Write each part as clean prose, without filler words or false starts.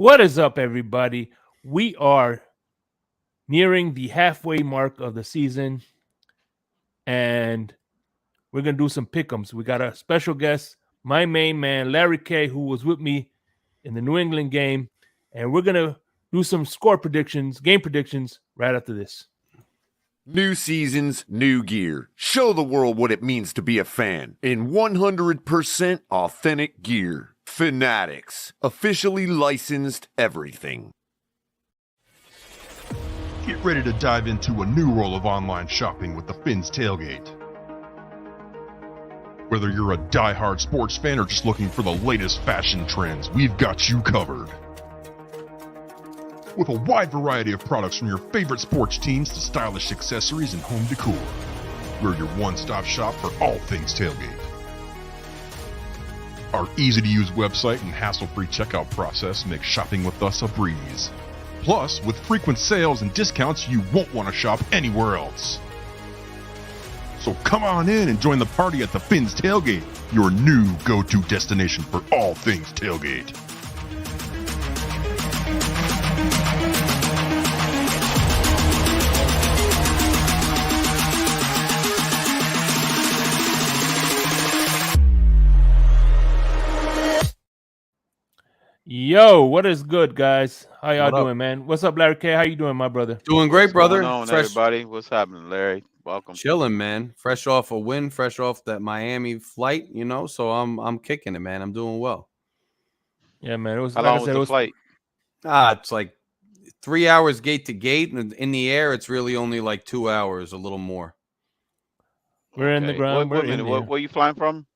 What is up, everybody? We are nearing the halfway mark of the season, and we're gonna do some pick'ems. We got a special guest, my main man, Larry K, who was with me in the New England game, and we're gonna do some score predictions, game predictions, right after this. New seasons, new gear. Show the world what it means to be a fan in 100% authentic gear. Fanatics, officially licensed everything. Get ready to dive into a new world of online shopping with the Fins Tailgate. Whether you're a die-hard sports fan or just looking for the latest fashion trends, we've got you covered. With a wide variety of products from your favorite sports teams to stylish accessories and home decor, we're your one-stop shop for all things tailgate. Our easy-to-use website and hassle-free checkout process make shopping with us a breeze. Plus, with frequent sales and discounts, you won't want to shop anywhere else. So come on in and join the party at the Fins Tailgate, your new go-to destination for all things tailgate. Yo, what is good, guys? How y'all What up? doing, man? What's up, Larry K? How you doing, my brother? Doing great, brother. What's going on, Fresh, everybody? What's happening, Larry? Welcome. chilling, man. Fresh off a win, fresh off that Miami flight, so I'm kicking it, man. I'm doing well. Yeah, man. It was How like I long was said, it the was flight? It's like 3 hours gate to gate, and in the air, it's really only like 2 hours, a little more. We're in the Okay. ground. Wait We're a minute. in there. Where you flying from?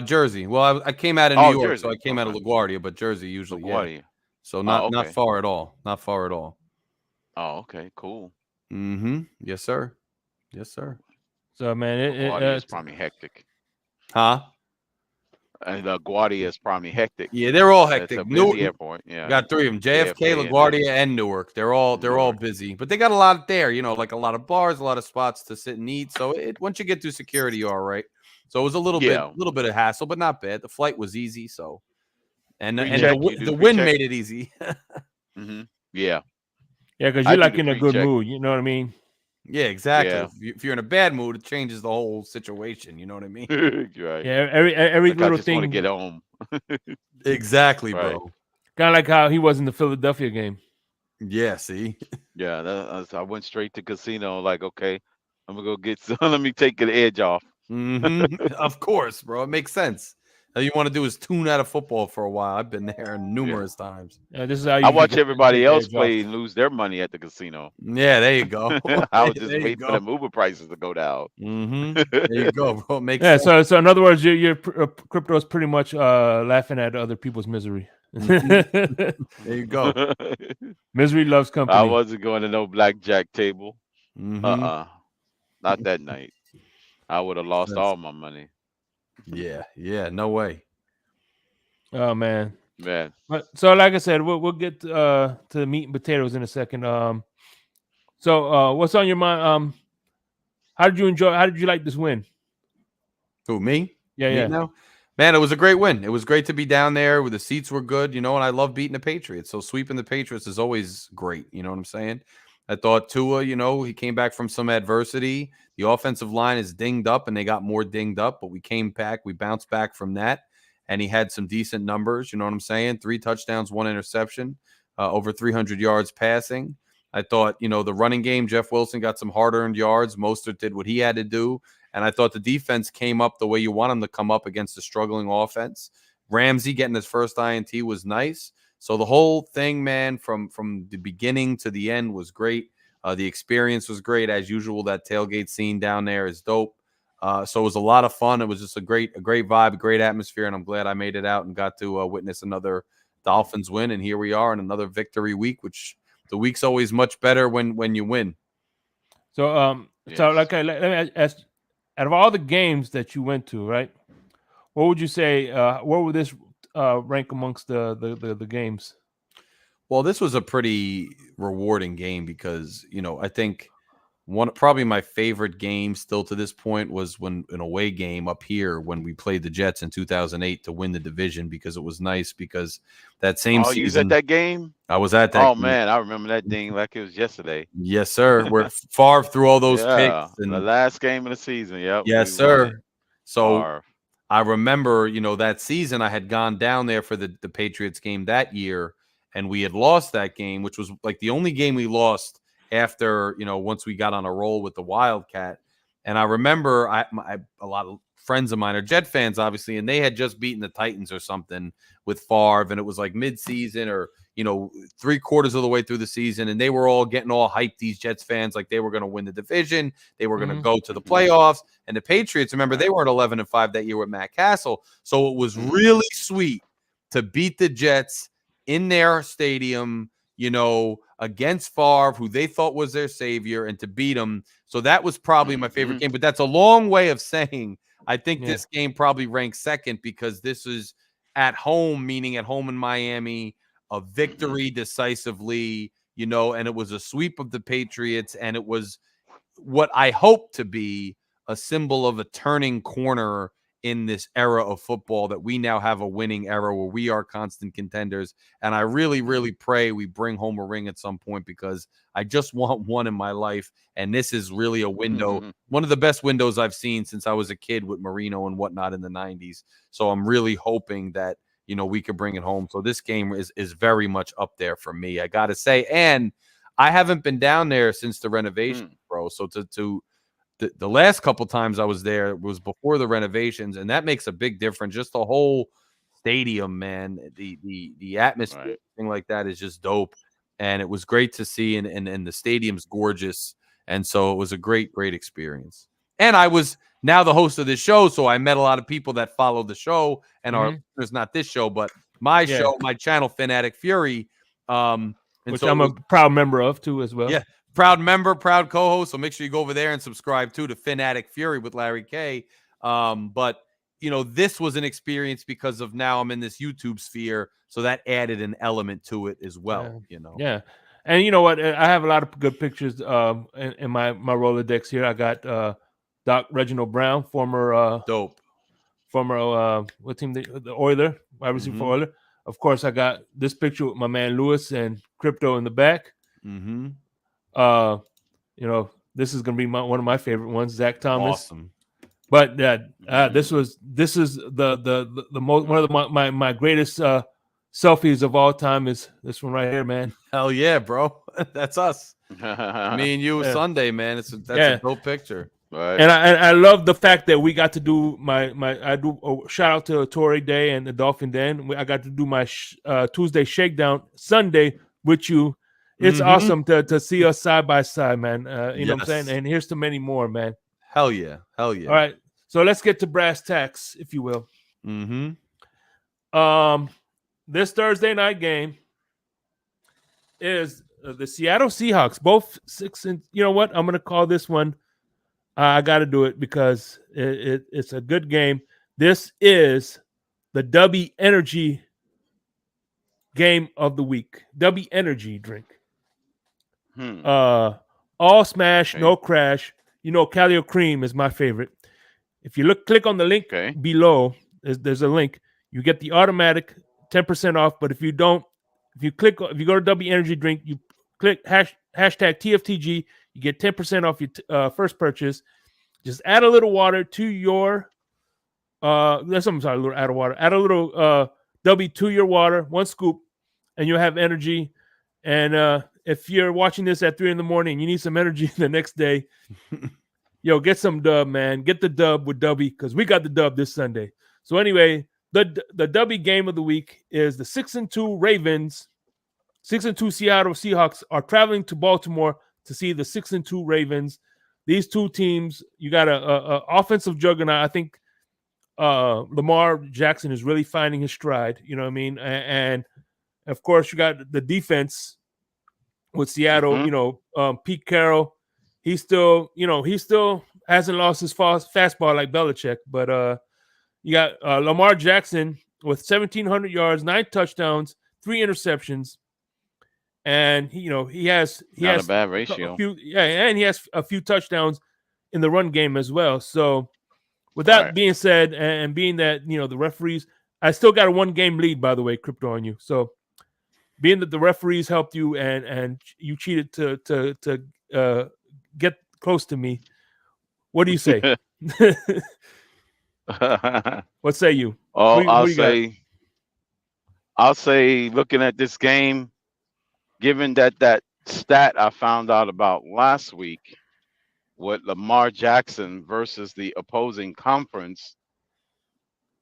Jersey. Well, I came out of New Oh, York, Jersey. so I came out of Okay. LaGuardia, but Jersey usually, yeah. LaGuardia. So not okay. far at all. Not far at all. Oh, okay. Cool. Mm-hmm. Yes, sir. Yes, sir. So, man, LaGuardia is probably hectic. Huh? And LaGuardia is probably hectic. Yeah, they're all It's hectic. a busy airport. Yeah. Got three of them: JFK, JFK, LaGuardia, and Newark. They're all Newark. busy, but they got a lot there. Like a lot of bars, a lot of spots to sit and eat. So once you get through security, you're all right. So it was a little bit of hassle, but not bad. The flight was easy. So and Pre-check, you do the wind pre-check? made it easy. Mm-hmm. Yeah. yeah, because I you're do like the in a good pre-check. mood. You know what I mean? Yeah, exactly. Yeah. If you're in a bad mood, it changes the whole situation. You know what I mean? You're right. Yeah, every Like, I little just want to thing. get home. Exactly, Right. bro. Kind of like how he was in the Philadelphia game. Yeah. See. Yeah. I went straight to casino. Like, okay, I'm gonna go get some. Let me take the edge off. Of course, bro. It makes sense. All you want to do is tune out of football for a while. I've been there numerous times. This is how you I watch get everybody the else edge play off. and lose their money at the casino. Yeah, there you go. I was just There you waiting for go. the Uber prices to go down. There you go, bro. It makes Yeah, sense. so in other words, your crypto is pretty much laughing at other people's misery. There you go. Misery loves company. I wasn't going to no blackjack table. Mhm. Not that night. I would have lost That's- all my money. Yeah, no way. Oh man. Man, But so like I said, we'll get to the meat and potatoes in a second. So what's on your mind? How did you like this win? Who, me? Yeah, Me yeah. now? Man, it was a great win. It was great to be down there where the seats were good, and I love beating the Patriots. So sweeping the Patriots is always great. You know what I'm saying? I thought Tua, he came back from some adversity. The offensive line is dinged up, and they got more dinged up, but we came back. We bounced back from that, and he had some decent numbers. You know what I'm saying? 3 touchdowns, 1 interception, over 300 yards passing. I thought, the running game, Jeff Wilson got some hard-earned yards. Mostert did what he had to do. And I thought the defense came up the way you want them to come up against a struggling offense. Ramsey getting his first INT was nice. So the whole thing, man, from the beginning to the end was great. The experience was great. As usual, that tailgate scene down there is dope. So it was a lot of fun. It was just a great vibe, a great atmosphere, and I'm glad I made it out and got to witness another Dolphins win. And here we are in another victory week, which the week's always much better when you win. So so Yes. like let me ask, out of all the games that you went to, right? What would you say? Where would this rank amongst the games? Well, this was a pretty rewarding game because, I think Probably my favorite game still to this point was when an away game up here when we played the Jets in 2008 to win the division, because it was nice because that same Oh, you was at season that game? I was at that Oh game. man, I remember that thing like it was yesterday. Yes, sir. We're far through all those Yeah, picks the and last game of the season. Yep, yes, we won it. sir. So Favre. I remember, that season I had gone down there for the Patriots game that year, and we had lost that game, which was like the only game we lost after, once we got on a roll with the Wildcat. And I remember a lot of friends of mine are Jet fans, obviously, and they had just beaten the Titans or something with Favre, and it was like mid-season or, 3/4 of the way through the season, and they were all getting all hyped, these Jets fans, like they were going to win the division, they were going to go to the playoffs. And the Patriots, remember, they weren't 11-5 that year with Matt Castle. So it was really sweet to beat the Jets in their stadium, against Favre, who they thought was their savior, and to beat them. So that was probably my favorite game. But that's a long way of saying I think this game probably ranks second because this is at home, meaning at home in Miami, a victory decisively, and it was a sweep of the Patriots, and it was what I hope to be a symbol of a turning corner in this era of football, that we now have a winning era where we are constant contenders. And I really, really pray we bring home a ring at some point, because I just want one in my life. And this is really a window, one of the best windows I've seen since I was a kid with Marino and whatnot in the 90s. So I'm really hoping that, we could bring it home. So this game is very much up there for me, I got to say. And I haven't been down there since the renovation, bro. So the last couple times I was there was before the renovations, and that makes a big difference. Just the whole stadium, man, the atmosphere, thing like that is just dope. And it was great to see, and the stadium's gorgeous. And so it was a great, great experience. And I was now the host of this show, so I met a lot of people that follow the show and our listeners, not this show, but my show, my channel, Fanatic Fury. Which I'm a proud member of too as well. Yeah, proud member, proud co-host. So make sure you go over there and subscribe too to Fanatic Fury with Larry K. But this was an experience because of now I'm in this YouTube sphere, so that added an element to it as well. Yeah. And you know what? I have a lot of good pictures in my Rolodex here. I got Doc Reginald Brown, former dope, former what team? The Oiler, wide receiver for Oiler. Of course, I got this picture with my man Lewis and Crypto in the back. This is gonna be one of my favorite ones, Zach Thomas. Awesome. But this is the most one of my greatest selfies of all time is this one right here, man. Hell yeah, bro. That's us. Me and you Sunday, man. That's a dope picture. Right. And I love the fact that we got to do I do a shout out to Torrey Day and the Dolphin Den. I got to do my Tuesday shakedown Sunday with you. It's awesome to see us side by side, man. You know what I'm saying? And here's to many more, man. Hell yeah. Hell yeah. All right. So let's get to brass tacks, if you will. This Thursday night game is the Seattle Seahawks, both 6 and you know what? I'm gonna call this one. I got to do it because it's a good game. This is the W Energy game of the week. W Energy drink. All smash, no crash. Calio Cream is my favorite. If you click on the link below, there's a link. You get the automatic 10% off. But if you go to W Energy drink, you click hashtag TFTG, you get 10% off your first purchase. Just add a little water to your add a little W to your water, 1 scoop, and you'll have energy. And if you're watching this at 3 a.m, you need some energy the next day, get some dub, man. Get the dub with W, because we got the dub this Sunday. So anyway, the W game of the week is the 6-2 Ravens. 6-2 Seattle Seahawks are traveling to Baltimore to see the 6-2 Ravens. These two teams, you got a offensive juggernaut. I think Lamar Jackson is really finding his stride. You know what I mean? And of course, you got the defense with Seattle. Pete Carroll, he still hasn't lost his fastball like Belichick. But you got Lamar Jackson with 1,700 yards, 9 touchdowns, 3 interceptions. and he has Not a bad a ratio. few, and he has a few touchdowns in the run game as well. So with that Right. being said, and being that the referees, I still got a 1-game lead, by the way, Crypto, on you. So being that the referees helped you and you cheated to get close to me, what do you say? What say you? Oh, What do you got? I'll say, looking at this game, given that stat I found out about last week with Lamar Jackson versus the opposing conference,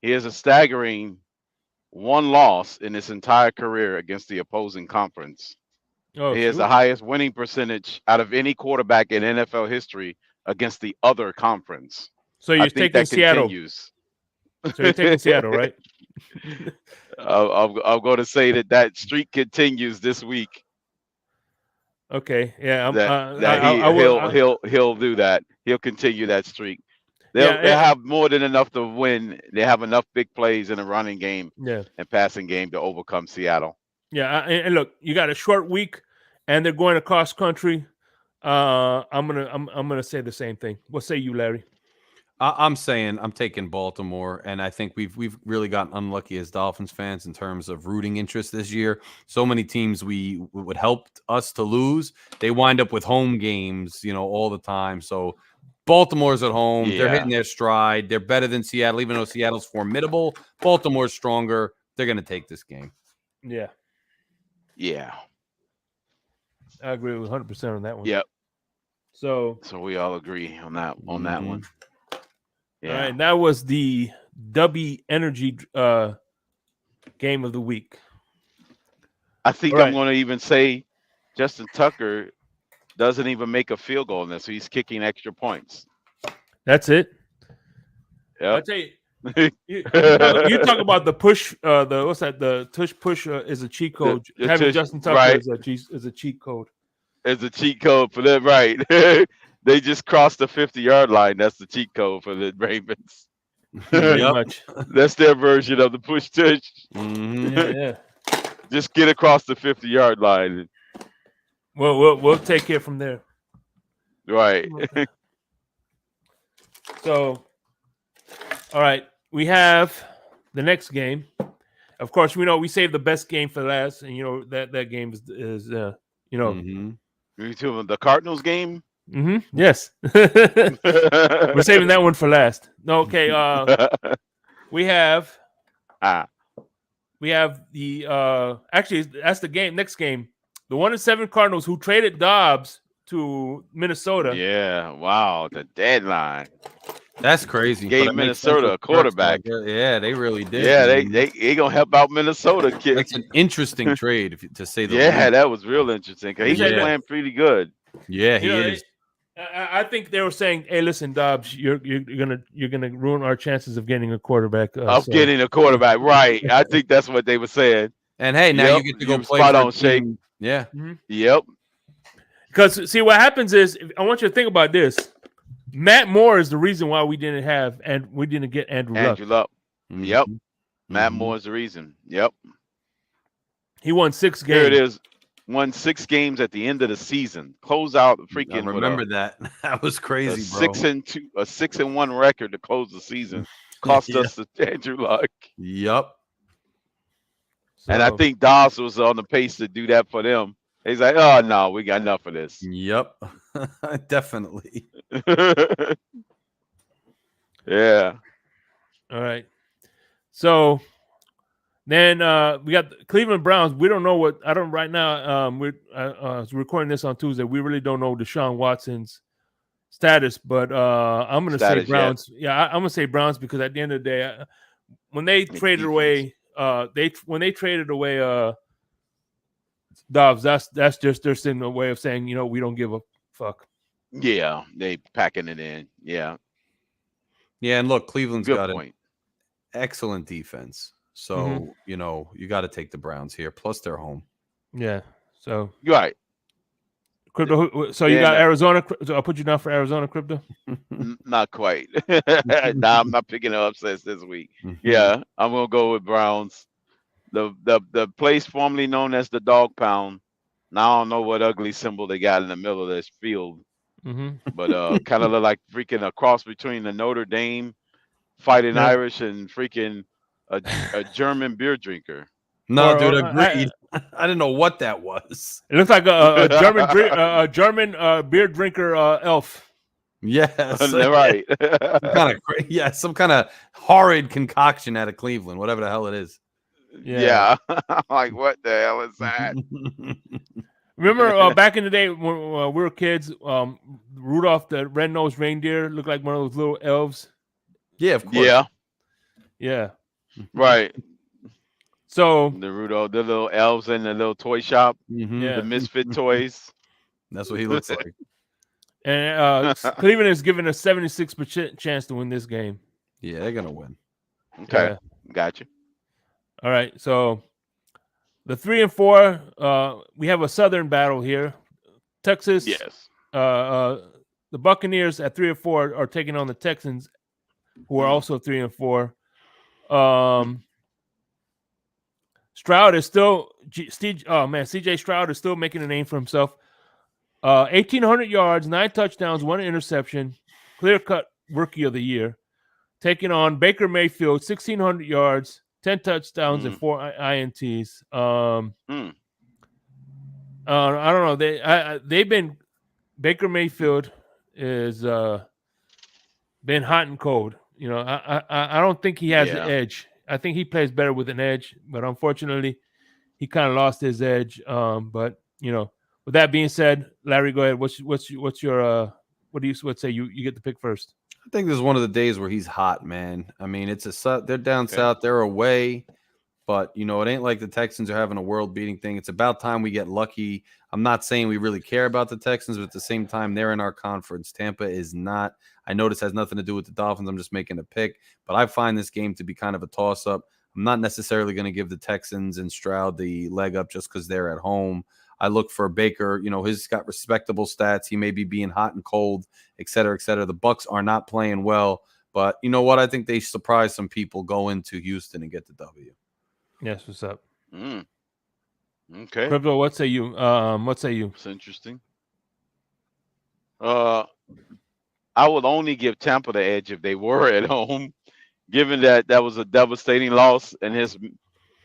he has a staggering 1 loss in his entire career against the opposing conference. Oh, He has the shoot. highest winning percentage out of any quarterback in NFL history against the other conference. So I you're think taking that Seattle. continues. So you're taking Seattle, right? I'm going to say that streak continues this week. Okay. Yeah. That I will. he'll do that. He'll continue that streak. They'll Yeah. have more than enough to win. They have enough big plays in the running game Yeah. and passing game to overcome Seattle. Yeah. And look, you got a short week, and they're going across country. I'm gonna say the same thing. What say you, Larry? I'm saying I'm taking Baltimore, and I think we've really gotten unlucky as Dolphins fans in terms of rooting interest this year. So many teams we would help us to lose, they wind up with home games, all the time. So Baltimore's at home. They're hitting their stride. They're better than Seattle, even though Seattle's formidable. Baltimore's stronger. They're going to take this game. Yeah. Yeah. I agree with 100% on that one. Yep. So we all agree on that one. Yeah. All right, that was the W Energy game of the week. I think All right. I'm going to even say Justin Tucker doesn't even make a field goal in this. So he's kicking extra points. That's it. Yep. I'll tell you. You talk about the push. What's that? The tush push is a cheat code. Having Justin Tucker right. is a cheat code. It's a cheat code for them, right? They just crossed the 50-yard line. That's the cheat code for the Ravens. Pretty much. That's their version of the push tush. Yeah. Just get across the 50-yard line. Well, we'll take it from there. Right. So, all right, we have the next game. Of course, we saved the best game for last, and that game is You two the Cardinals game? Yes. We're saving that one for last. No, okay. We have the actually that's the game. Next game, the 1-7 Cardinals who traded Dobbs to Minnesota. Yeah. Wow. The deadline. That's crazy. Gave Minnesota a quarterback. Yeah, they really did. Yeah, they gonna help out Minnesota, kid. That's an interesting trade, to say the least. Yeah, that was real interesting. Cause he's playing pretty good. Yeah, he is. I think they were saying, "Hey, listen, Dobbs, you're gonna ruin our chances of getting a quarterback." Getting a quarterback, right? I think that's what they were saying. And hey, now you get to go play spot for on, Shake. Yeah. Yep. Because see, what happens is, I want you to think about this. Matt Moore is the reason why we didn't get Andrew Luck. Yep. Matt Moore is the reason. Yep. He won 6 games. Here it is. Won 6 games at the end of the season. Close out freaking. I remember that. That was crazy, bro. 6-1 record to close the season. Cost us Andrew Luck. Yep. And I think Dobbs was on the pace to do that for them. He's like, oh no, we got enough of this. Yep. Definitely. Yeah. All right. So then we got the Cleveland Browns. We don't know what I don't right now. We're recording this on Tuesday. We really don't know Deshaun Watson's status, but I'm gonna say Browns. Yet. Yeah, I'm gonna say Browns because at the end of the day, when they traded away, Dobbs, that's just their signal way of saying, we don't give a fuck. Yeah, they packing it in. Yeah. Yeah, and look, Cleveland's got an excellent defense. So, you got to take the Browns here. Plus, they're home. Yeah. So you're right. Crypto. So you got Arizona. So I'll put you down for Arizona, Crypto. Not quite. Nah, I'm not picking up upsets this week. Yeah, I'm gonna go with Browns. The place formerly known as the Dog Pound Now I don't know what ugly symbol they got in the middle of this field, Mm-hmm. but kind of look like freaking a cross between the Notre Dame Fighting Yeah. Irish and freaking a, a German beer drinker. No, Or, dude, or agreed. I didn't know what that was. it looks like a German beer drinker elf. Yes, Right. some kind of some kind of horrid concoction out of Cleveland, whatever the hell it is. Yeah. Yeah. Like, what the hell is that? Remember back in the day when we were kids, Rudolph the red-nosed reindeer looked like one of those little elves. Yeah, of course. Yeah. Yeah. Right. So The Rudolph, the little elves in the little toy shop, yeah, the misfit toys. That's what he looks like. and Cleveland is given a 76% chance to win this game. Yeah, they're gonna win. Okay. Yeah. Gotcha. All right. So the 3 and 4, we have a Southern battle here. Texas, Yes. the Buccaneers at 3 and 4 are taking on the Texans, who are also 3 and 4. Stroud is still CJ Stroud is still making a name for himself. 1,800 yards, 9 touchdowns, 1 interception, clear-cut rookie of the year. Taking on Baker Mayfield, 1,600 yards, 10 touchdowns, and 4 INTs. I don't know. They've been Baker Mayfield is been hot and cold. You know, I don't think he has the edge. I think he plays better with an edge, but unfortunately, he kind of lost his edge. But you know, with that being said, Larry, go ahead. What's your what do you say? You get the pick first. I think this is one of the days where he's hot, man. I mean, they're down south, they're away, but you know, it ain't like the Texans are having a world-beating thing. It's about time we get lucky. I'm not saying we really care about the Texans, but at the same time, they're in our conference. Tampa is not. I know this has nothing to do with the Dolphins. I'm just making a pick, but I find this game to be kind of a toss-up. I'm not necessarily going to give the Texans and Stroud the leg up just because they're at home. I look for Baker. You know, he's got respectable stats. He may be being hot and cold, et cetera, et cetera. The Bucs are not playing well, but you know what? I think they surprise some people, go into Houston and get the W. Yes, what's up? Okay. Crypto, what say you? What say you? It's interesting. I would only give Tampa the edge if they were at home, given that was a devastating loss and his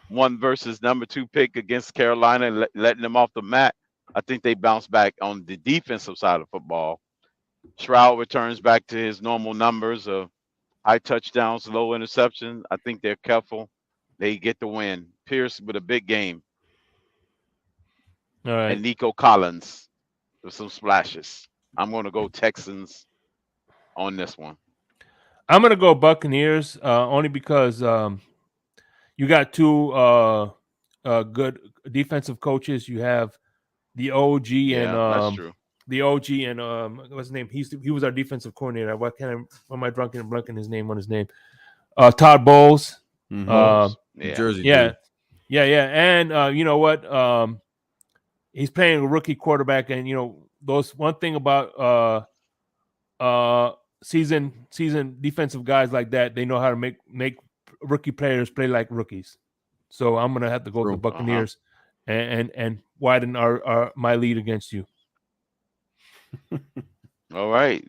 1 versus number 2 pick against Carolina, letting them off the mat. I think they bounce back on the defensive side of football. Stroud returns back to his normal numbers of high touchdowns, low interceptions. I think they're careful. They get the win. Pierce with a big game. All right. And Nico Collins with some splashes. I'm going to go Texans on this one. I'm going to go Buccaneers only because you got 2 good defensive coaches. You have the OG and that's true. The OG and what's his name? He was our defensive coordinator. Why am I drunken and blanking his name on his name? Todd Bowles. Jersey. Yeah. And you know what? He's playing a rookie quarterback, and you know those one thing about seasoned defensive guys like that, they know how to make rookie players play like rookies. So I'm gonna have to go with the Buccaneers and widen my lead against you. All right.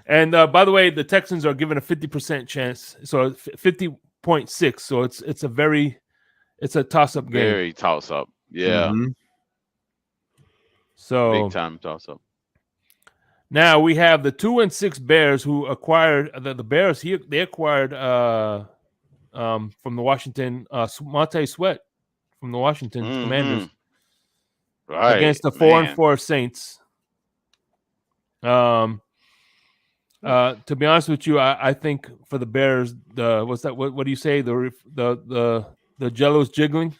And by the way, the Texans are given a 50% chance, so 50.6. So it's a toss-up game. Very toss-up. Yeah. So big time toss-up. Now we have the 2 and 6 Bears who acquired the Bears. They acquired from the Washington Montez Sweat from the Washington Commanders against the 4 and 4 Saints. To be honest with you, I think for the Bears, what do you say? The Jello's jiggling.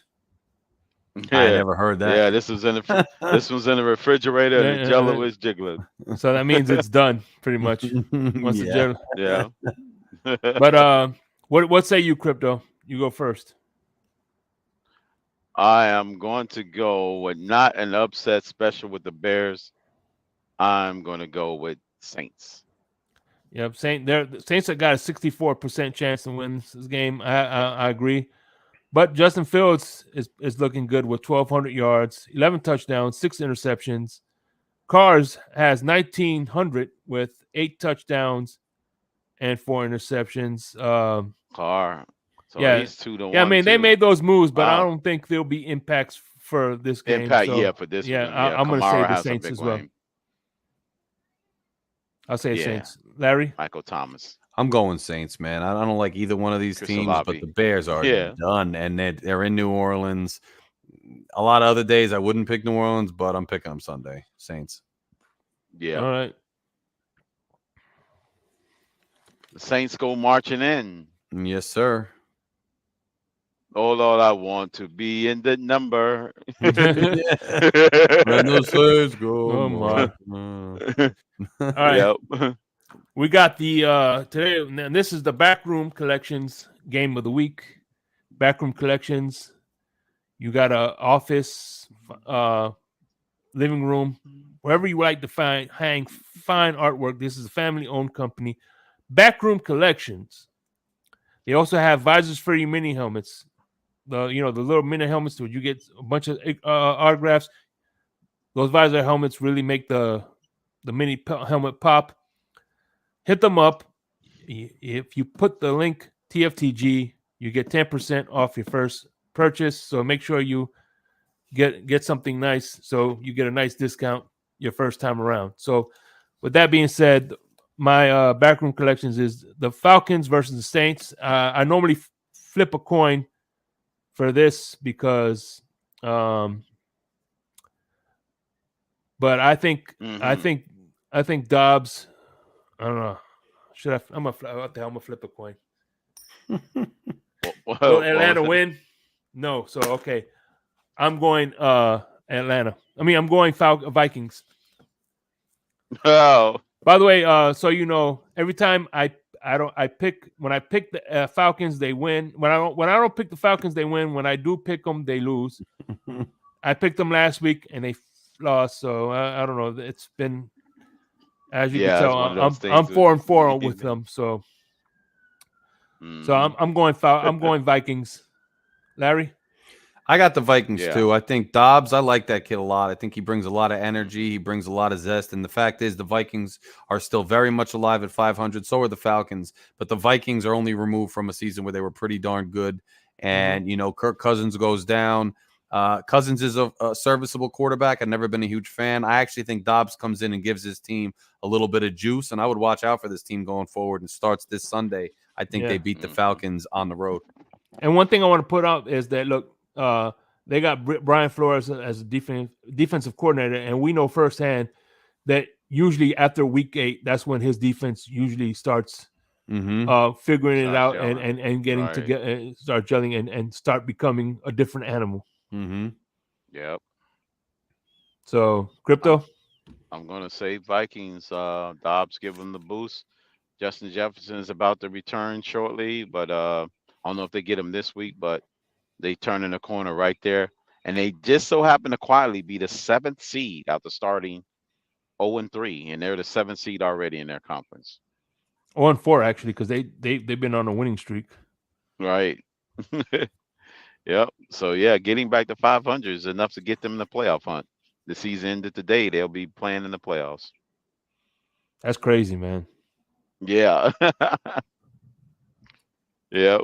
Yeah. I never heard that. Yeah, this was in the refrigerator and the Jello is jiggling. So that means it's done pretty much. Once the Jello. Yeah. But what say you, Crypto? You go first. I am going to go with not an upset special with the Bears. I'm going to go with Saints. Yep, Saints have got a 64% chance to win this game. I agree. But Justin Fields is looking good with 1,200 yards, 11 touchdowns, 6 interceptions. Cars has 1,900 with 8 touchdowns and 4 interceptions. Carr. So Yeah, he's 2 to yeah. I 1 mean, they too. made those moves, but I Wow. don't think there'll be impacts for this game. Impact, So yeah, for this yeah, one. Yeah, I'm going to say Kamara the has a Saints big as well. game. I'll say Yeah. Saints. Larry? Michael Thomas. I'm going Saints, man. I don't like either one of these Chris teams, but Olave. the Bears are Yeah. done, and they're in New Orleans. A lot of other days I wouldn't pick New Orleans, but I'm picking them Sunday. Saints. Yeah. All right. The Saints go marching in. Yes, sir. Oh Lord, I want to be in the number. When the Saints go Oh, my. marching. All right. Yep. We got the today, and this is the Backroom Collections game of the week. Backroom Collections. You got a office, living room, wherever you like to hang fine artwork. This is a family-owned company. Backroom Collections. They also have visors for your mini helmets. The little mini helmets where you get a bunch of autographs. Those visor helmets really make the mini helmet pop. Hit them up. If you put the link TFTG, you get 10% off your first purchase. So make sure you get something nice so you get a nice discount your first time around. So with that being said, my Backroom Collections is the Falcons versus the Saints. I normally flip a coin for this because but I think Dobbs, I don't know. I'm gonna flip a coin. Will Atlanta win? No. So okay. I'm going Atlanta. I mean, I'm going Vikings. Oh. By the way, so you know, every time I pick the Falcons, they win. When I don't pick the Falcons, they win. When I do pick them, they lose. I picked them last week and they lost. So I don't know. It's been, as you can tell, I'm 4-4 with them. So I'm going Vikings. Larry? I got the Vikings too. I think Dobbs, I like that kid a lot. I think he brings a lot of energy. He brings a lot of zest. And the fact is, the Vikings are still very much alive at 500. So are the Falcons. But the Vikings are only removed from a season where they were pretty darn good. And, you know, Kirk Cousins goes down. Cousins is a serviceable quarterback. I've never been a huge fan. I actually think Dobbs comes in and gives his team a little bit of juice. And I would watch out for this team going forward and starts this Sunday. I think they beat the Falcons on the road. And one thing I want to put out is that, look, they got Brian Flores as a defensive coordinator, and we know firsthand that usually after week 8, that's when his defense usually starts figuring it out and getting to start gelling and start becoming a different animal. Yep. So, Crypto? I'm going to say Vikings. Dobbs give them the boost. Justin Jefferson is about to return shortly, but I don't know if they get him this week, but they turn in the corner right there. And they just so happen to quietly be the 7th seed after starting 0-3, and they're the 7th seed already in their conference. 0-4, actually, because they've been on a winning streak. Right. Yep. So, yeah, getting back to 500 is enough to get them in the playoff hunt. The season ended today. They'll be playing in the playoffs. That's crazy, man. Yeah. Yep.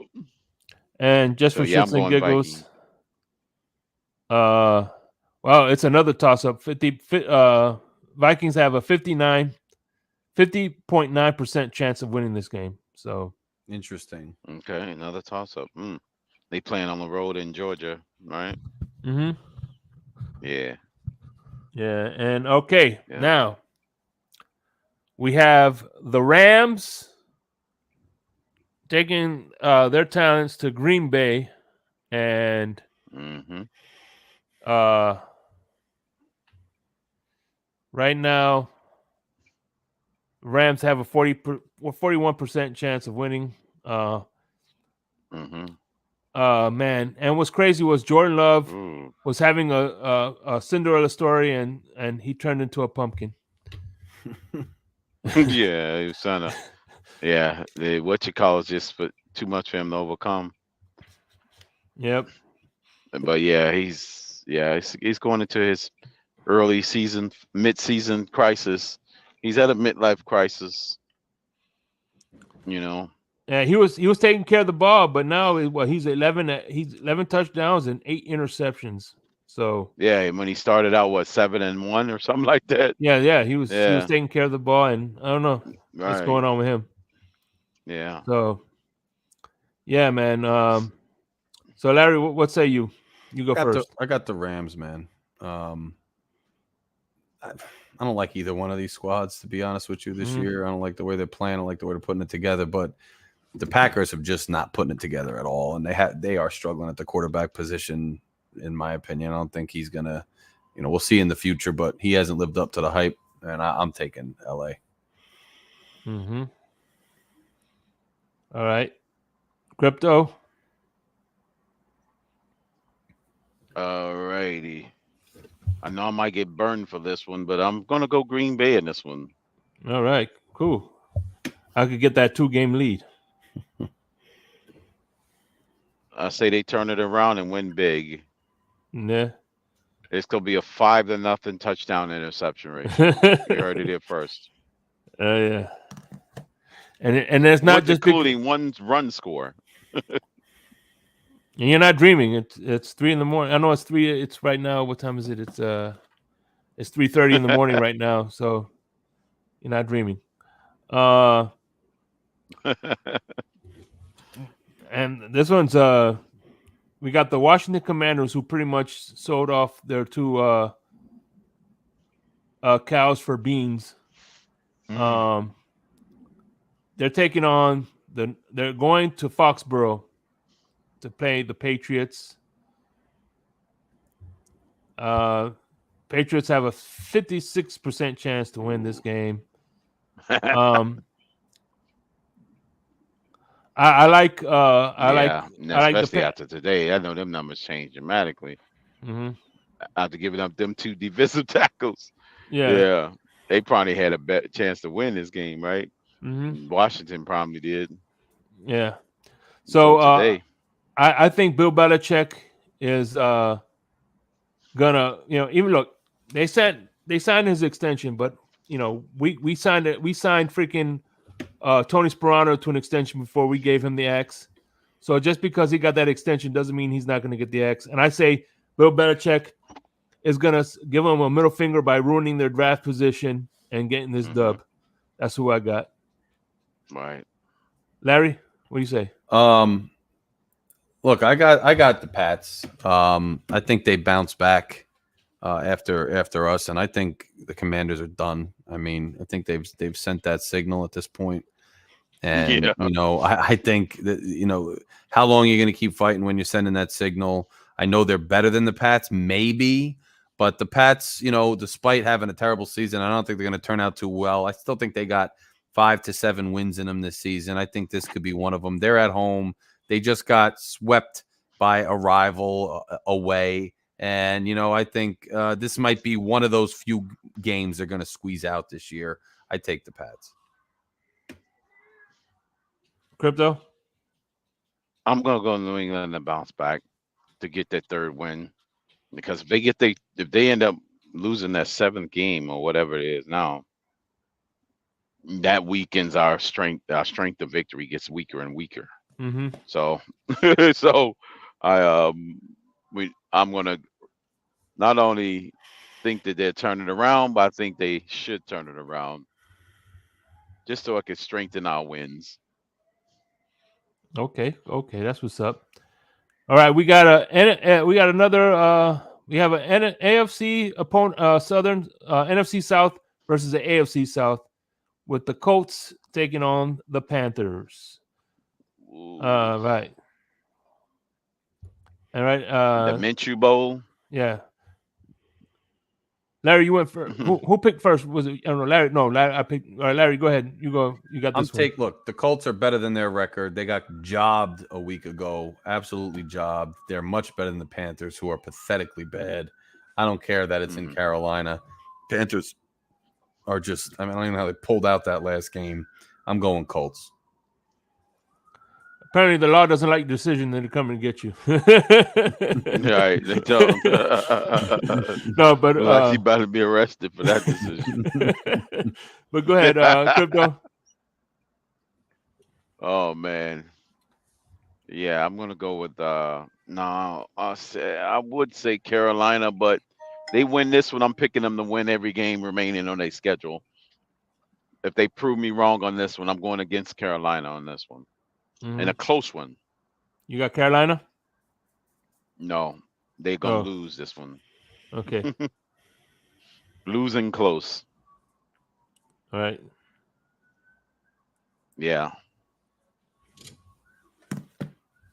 And just for shits and giggles, well, it's another toss-up. Vikings have a 50.9% chance of winning this game. So interesting. Okay, another toss-up. They playing on the road in Georgia, right? Yeah. Yeah, and okay, now we have the Rams taking their talents to Green Bay, and right now Rams have a 41% chance of winning. Man, and what's crazy was Jordan Love was having a Cinderella story, and he turned into a pumpkin. Yeah, he was trying to. Yeah, what you call is just too much for him to overcome. Yep. But yeah, he's going into his early season, mid-season crisis. He's at a midlife crisis. You know. Yeah, he was taking care of the ball, but now he's 11 touchdowns and 8 interceptions. So Yeah, when he started out, 7-1 or something like that. yeah, he was Yeah, taking care of the ball, and I don't know what's right. going on with him. Yeah. So yeah, man. So Larry, what say you? You go first. I got the Rams, man. I don't like either one of these squads, to be honest with you, this year. I don't like the way they're playing. I don't like the way they're putting it together. But the Packers have just not putting it together at all, and they are struggling at the quarterback position, in my opinion. I don't think he's gonna, we'll see in the future, but he hasn't lived up to the hype, and I'm taking LA. Mm-hmm. All right, Crypto. All righty. I know I might get burned for this one, but I'm gonna go Green Bay in this one. All right, cool. I could get that 2-game lead. I say they turn it around and win big. Yeah. It's gonna be a 5-0 touchdown interception ratio. You heard it here first. Yeah. And it's not just including one run score. And you're not dreaming. It's 3 a.m. I know it's 3. It's right now. What time is it? It's 3:30 in the morning right now. So you're not dreaming. And this one's we got the Washington Commanders, who pretty much sold off their 2 cows for beans. They're taking on they're going to Foxborough to play the Patriots. Patriots have a 56% chance to win this game. I like especially after today. I know them numbers changed dramatically. Mm-hmm. After giving up them 2 defensive tackles. Yeah. They probably had a better chance to win this game, right? Mm-hmm. Washington probably did. Yeah. So today, I think Bill Belichick is gonna, even look, they signed his extension, but we signed freaking Tony Sperano to an extension before we gave him the X. So just because he got that extension doesn't mean he's not going to get the X. And I say Bill Belichick is going to give them a middle finger by ruining their draft position and getting this dub. That's who I got. Right. Larry, what do you say? Look, I got the Pats. I think they bounce back after us, and I think the Commanders are done. I mean, I think they've sent that signal at this point. And I think that how long are you going to keep fighting when you're sending that signal? I know they're better than the Pats, maybe, but the Pats, despite having a terrible season, I don't think they're going to turn out too well. I still think they got 5 to 7 wins in them this season. I think this could be one of them. They're at home. They just got swept by a rival away. And, I think this might be one of those few games they're going to squeeze out this year. I take the Pats. Crypto? I'm going to go New England and bounce back to get that 3rd win. Because if they end up losing that 7th game or whatever it is now, that weakens our strength. Our strength of victory gets weaker and weaker. Mm-hmm. So I'm gonna not only think that they're turning around, but I think they should turn it around, just so I could strengthen our wins. Okay, that's what's up. All right, we got another. We have an AFC opponent, Southern NFC South versus the AFC South, with the Colts taking on the Panthers. Right. All right. The Minshew Bowl. Yeah. Larry, you went first. Who picked first? Was it? I don't know. Larry. No, Larry. I picked. All right, Larry, go ahead. You go. You got this one. Look, the Colts are better than their record. They got jobbed a week ago. Absolutely jobbed. They're much better than the Panthers, who are pathetically bad. I don't care that it's in Carolina. Panthers are just. I don't even know how they pulled out that last game. I'm going Colts. apparently the law doesn't like decision, then they come and get you. Right, they don't. No, but Look like he about to be arrested for that decision. but go ahead, Crypto. Oh man, yeah, I'm gonna go with no. I would say Carolina, but they win this one. I'm picking them to win every game remaining on their schedule. If they prove me wrong on this one, I'm going against Carolina on this one, and a close one. You got Carolina? No, they're gonna Oh. lose this one. Okay. Losing close. All right. Yeah.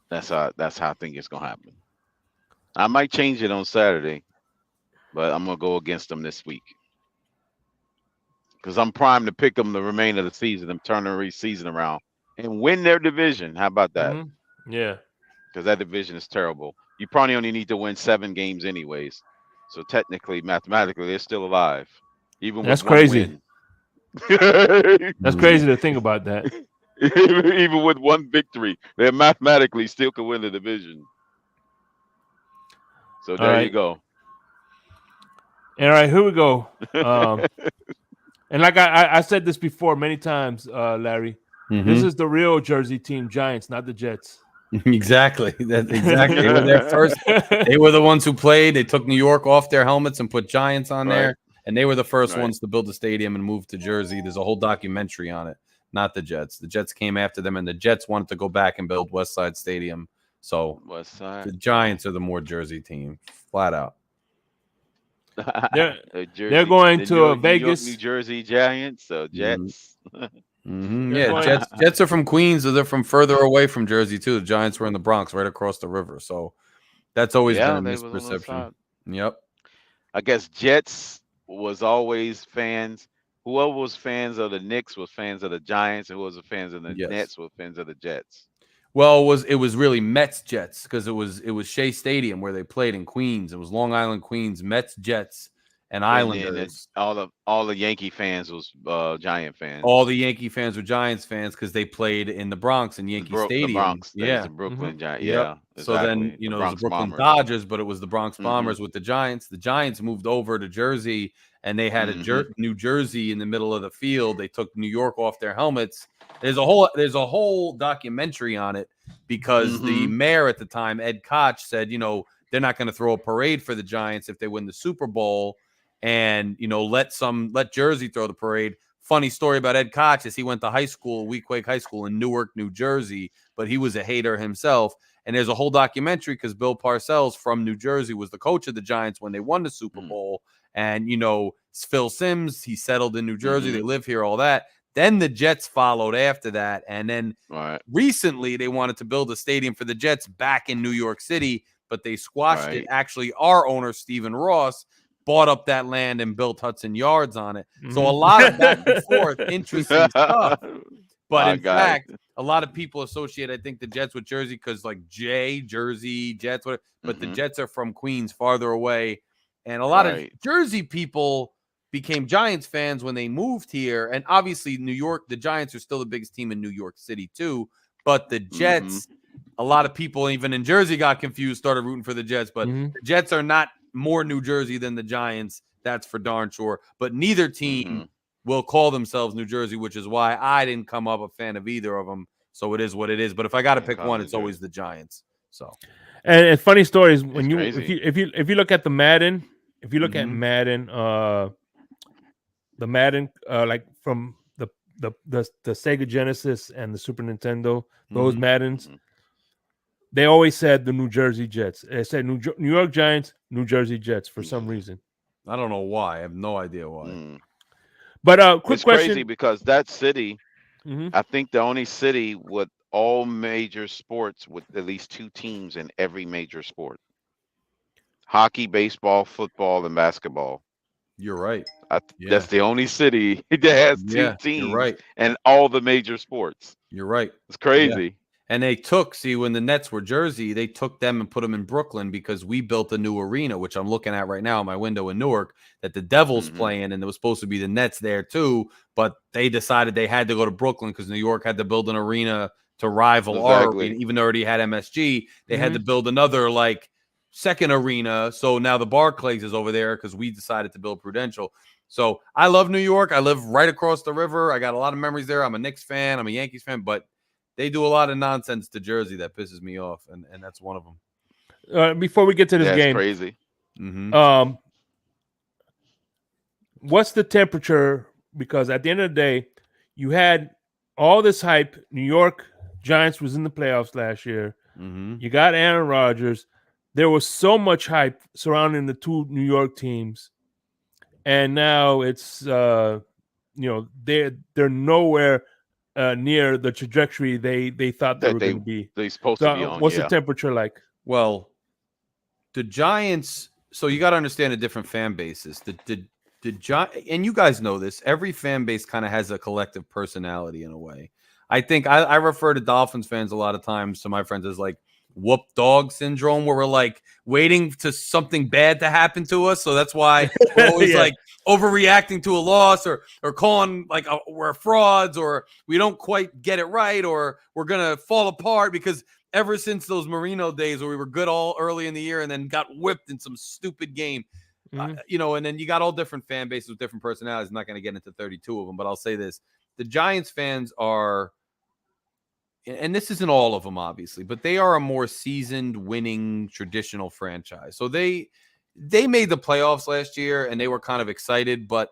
That's how I think it's gonna happen. I might change it on Saturday, but I'm gonna go against them this week because I'm primed to pick them the remainder of the season. I'm turning the season around and win their division. How about that? Yeah. Because that division is terrible. You probably only need to win 7 games anyways. So technically, mathematically, they're still alive, even with That's one crazy. win. That's crazy to think about that. Even with one victory, they mathematically still could win the division. So there you go. All right, here we go. And like I said this before many times, Larry. This is the real Jersey team, Giants, not the Jets. Exactly. That's exactly. They were there first. They were the ones who played. They took New York off their helmets and put Giants on there. And they were the first ones to build the stadium and move to Jersey. There's a whole documentary on it, not the Jets. The Jets came after them, and the Jets wanted to go back and build West Side Stadium. So the Giants are the more Jersey team, flat out. They're going to Vegas. New Jersey Giants, so Jets. Yeah, Jets are from Queens, so they're from further away from Jersey too. The Giants were in the Bronx, right across the river. So that's always been a misperception. Yep. I guess Jets was always fans. Whoever was fans of the Knicks was fans of the Giants, and who was fans of the Nets was fans of the Jets. Well, it was really Mets Jets because it was Shea Stadium where they played in Queens. It was Long Island, Queens, Mets Jets, and Islanders. All the Yankee fans was Giant fans. All the Yankee fans were Giants fans because they played in the Bronx and Yankee Stadium. The Bronx, the Brooklyn Giants. Yep. Yeah. Exactly. So then it was the Brooklyn Dodgers, but it was the Bronx Bombers with the Giants. The Giants moved over to Jersey, and they had a New Jersey in the middle of the field. They took New York off their helmets. There's a whole documentary on it because the mayor at the time, Ed Koch, said, they're not going to throw a parade for the Giants if they win the Super Bowl, and let Jersey throw the parade. Funny story about Ed Koch is he went to Weequahic High School in Newark, New Jersey, but he was a hater himself. And there's a whole documentary because Bill Parcells from New Jersey was the coach of the Giants when they won the Super Bowl. And, Phil Simms, he settled in New Jersey. They live here, all that. Then the Jets followed after that. And then recently they wanted to build a stadium for the Jets back in New York City, but they squashed it. Actually, our owner, Stephen Ross, bought up that land and built Hudson Yards on it. So a lot of back and forth, interesting stuff. But in fact, a lot of people associate, I think, the Jets with Jersey because like Jersey, Jets, whatever. But the Jets are from Queens, farther away. And a lot of Jersey people became Giants fans when they moved here. And obviously, New York, the Giants are still the biggest team in New York City, too. But the Jets, a lot of people, even in Jersey, got confused, started rooting for the Jets. But the Jets are not more New Jersey than the Giants. That's for darn sure. But neither team will call themselves New Jersey, which is why I didn't come up a fan of either of them. So it is what it is. But if I got to pick one, it's always the Giants. So, and funny stories when if you look at the Madden, if you look at Madden, the Madden like from the Sega Genesis and the Super Nintendo, those Maddens, they always said the New Jersey Jets. It said New York Giants, New Jersey Jets for some reason. I don't know why. I have no idea why. But quick it's question. Crazy because that city, I think the only city with all major sports with at least 2 teams in every major sport. Hockey, baseball, football, and basketball. You're right. That's the only city that has 2 teams and all the major sports. You're right. It's crazy. Yeah. And they when the Nets were Jersey, they took them and put them in Brooklyn because we built a new arena, which I'm looking at right now in my window in Newark, that the Devils play in, and there was supposed to be the Nets there too, but they decided they had to go to Brooklyn because New York had to build an arena to rival our Exactly. arena, even though already had MSG. They had Mhm. to build another like second arena. So now the Barclays is over there because we decided to build Prudential. So I love New York. I live right across the river. I got a lot of memories there. I'm a Knicks fan. I'm a Yankees fan, but they do a lot of nonsense to Jersey that pisses me off, and that's one of them. Before we get to this That's game, crazy. What's the temperature? Because at the end of the day, you had all this hype. New York Giants was in the playoffs last year. You got Aaron Rodgers. There was so much hype surrounding the two New York teams, and now it's they're nowhere near the trajectory they thought they That were going to be. they supposed to be So, on. what's Yeah. the temperature like? Well, the Giants. So you got to understand the different fan bases. The and you guys know this. Every fan base kind of has a collective personality in a way. I think I refer to Dolphins fans a lot of times to my friends as like whoop dog syndrome, where we're like waiting to something bad to happen to us. So that's why we're always Yeah. like overreacting to a loss or calling like we're frauds or we don't quite get it right or we're gonna fall apart because ever since those Marino days where we were good all early in the year and then got whipped in some stupid game, and then you got all different fan bases with different personalities. I'm not going to get into 32 of them, but I'll say this. The Giants fans are, and this isn't all of them, obviously, but they are a more seasoned, winning, traditional franchise. So they made the playoffs last year, and they were kind of excited, but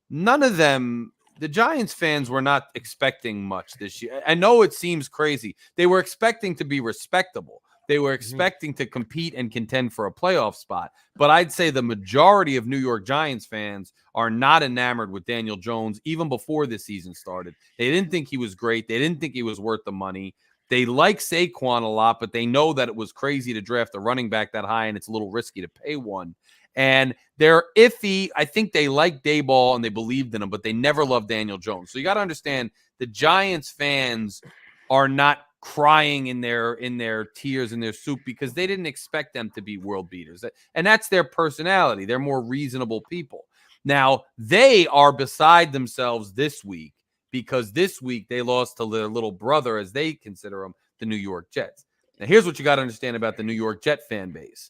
none of them, the Giants fans were not expecting much this year. I know it seems crazy. They were expecting to be respectable. They were expecting to compete and contend for a playoff spot. But I'd say the majority of New York Giants fans are not enamored with Daniel Jones even before the season started. They didn't think he was great. They didn't think he was worth the money. They like Saquon a lot, but they know that it was crazy to draft a running back that high, and it's a little risky to pay one. And they're iffy. I think they like Dayball and they believed in him, but they never loved Daniel Jones. So you got to understand the Giants fans are not crying in their tears in their soup because they didn't expect them to be world beaters. And that's their personality. They're more reasonable people. Now, they are beside themselves this week because this week they lost to their little brother, as they consider him, the New York Jets. Now, here's what you got to understand about the New York Jet fan base.